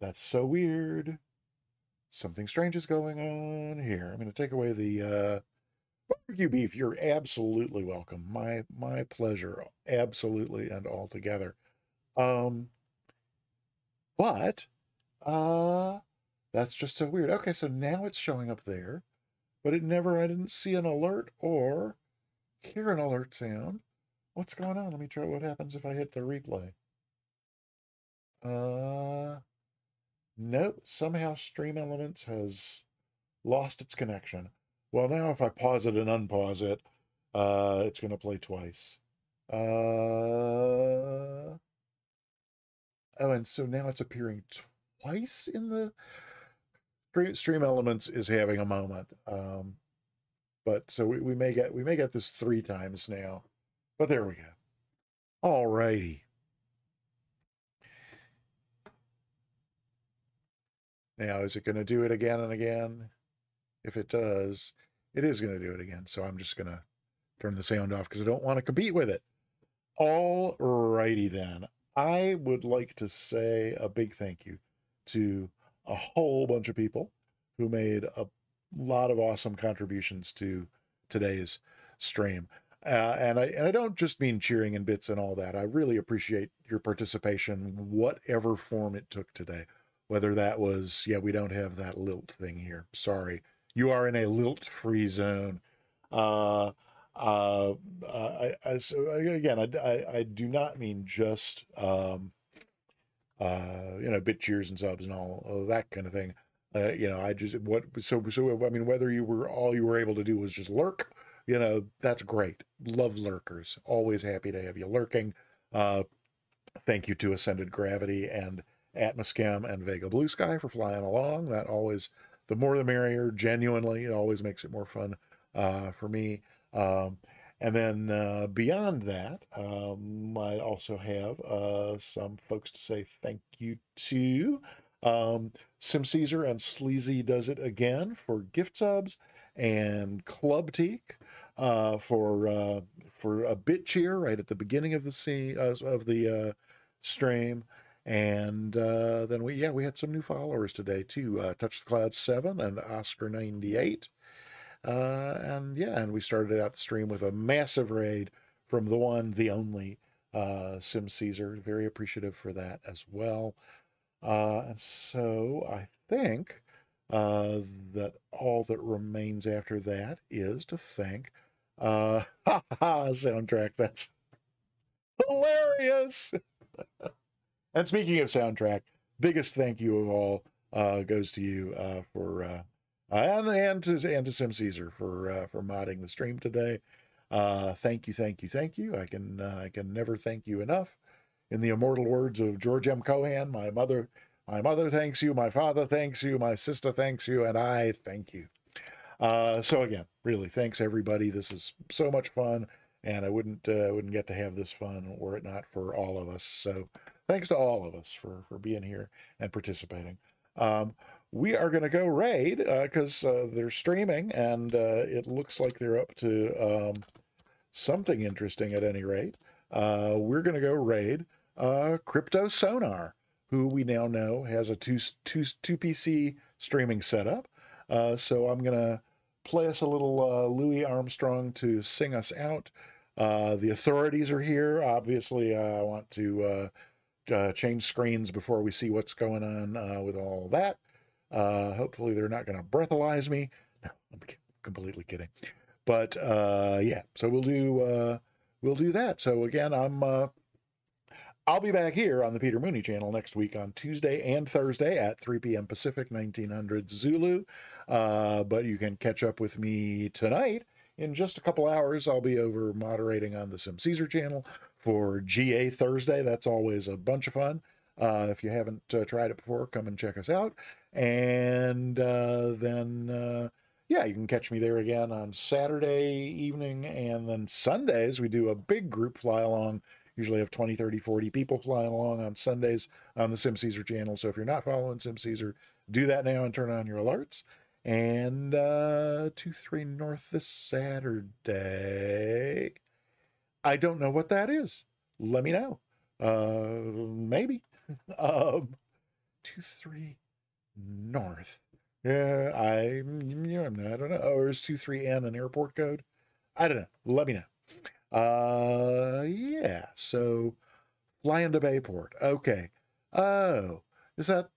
that's so weird. Something strange is going on here. I'm going to take away the Barbecue Beef. You're absolutely welcome. My pleasure. Absolutely and altogether. But that's just so weird. Okay, so now it's showing up there, but I didn't see an alert or hear an alert sound. What's going on? Let me try what happens if I hit the replay. Nope, somehow Stream Elements has lost its connection. Well, now if I pause it and unpause it, it's going to play twice. Oh, and so now it's appearing twice in the Stream Elements is having a moment. But so we may get this 3 times now. But there we go. All righty. Now, is it going to do it again and again? If it does, it is going to do it again. So I'm just going to turn the sound off because I don't want to compete with it. All righty then. I would like to say a big thank you to a whole bunch of people who made a lot of awesome contributions to today's stream. And I don't just mean cheering and bits and all that. I really appreciate your participation, whatever form it took today. Whether that was, yeah, we don't have that lilt thing here. Sorry. You are in a lilt-free zone. So again, I do not mean just bit cheers and subs and all that kind of thing. I just I mean, whether all you were able to do was just lurk, that's great. Love lurkers. Always happy to have you lurking. Thank you to Ascended Gravity and Atmoscam and Vega Blue Sky for flying along. That always, the more the merrier. Genuinely, it always makes it more fun for me. And then beyond that, I also have some folks to say thank you to. Sim Caesar and Sleazy Does It Again for gift subs, and Club Teak for a bit cheer right at the beginning of the stream. And then we had some new followers today too. Touch the Cloud 7 and Oscar 98. And we started out the stream with a massive raid from the one, the only Sim Caesar. Very appreciative for that as well. And so I think that all that remains after that is to thank Soundtrack. That's hilarious. And speaking of Soundtrack, biggest thank you of all goes to you for and to Sim Caesar for modding the stream today. Thank you. I can never thank you enough. In the immortal words of George M. Cohan, my mother thanks you, my father thanks you, my sister thanks you, and I thank you. So again, really, thanks everybody. This is so much fun, and I wouldn't get to have this fun were it not for all of us. So thanks to all of us for being here and participating. We are going to go raid because they're streaming, and it looks like they're up to something interesting at any rate. We're going to go raid Crypto Sonar, who we now know has a two PC streaming setup. So I'm going to play us a little Louis Armstrong to sing us out. The authorities are here. Obviously, I want to change screens before we see what's going on with all that. Hopefully they're not going to breathalyze me. No, I'm completely kidding. But yeah, so we'll do that. So again, I'll be back here on the Peter Mooney channel next week on Tuesday and Thursday at 3 p.m. Pacific, 1900 Zulu. But you can catch up with me tonight. In just a couple hours, I'll be over moderating on the Sim Caesar channel for GA Thursday. That's always a bunch of fun. If you haven't tried it before, come and check us out. And then you can catch me there again on Saturday evening. And then Sundays, we do a big group fly along. Usually have 20, 30, 40 people flying along on Sundays on the Sim Caesar channel. So if you're not following Sim Caesar, do that now and turn on your alerts. And 23 North this Saturday. I don't know what that is. Let me know. Maybe. 23 North. Yeah, I don't know. Or is 23N an airport code? I don't know. Let me know. Yeah. So fly into Bayport. Okay. Oh, is that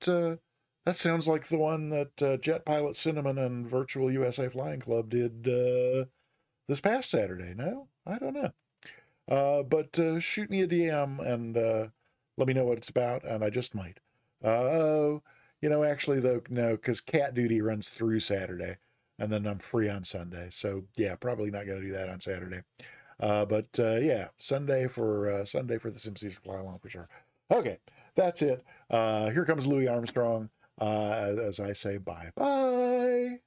that sounds like the one that Jet Pilot Cinnamon and Virtual USA Flying Club did this past Saturday? No, I don't know. But shoot me a DM and let me know what it's about, and I just might. Actually, though, no, because Cat Duty runs through Saturday, and then I'm free on Sunday. So, yeah, probably not going to do that on Saturday. But yeah, Sunday for the Sim Caesar fly along for sure. Okay, that's it. Here comes Louis Armstrong as I say bye-bye.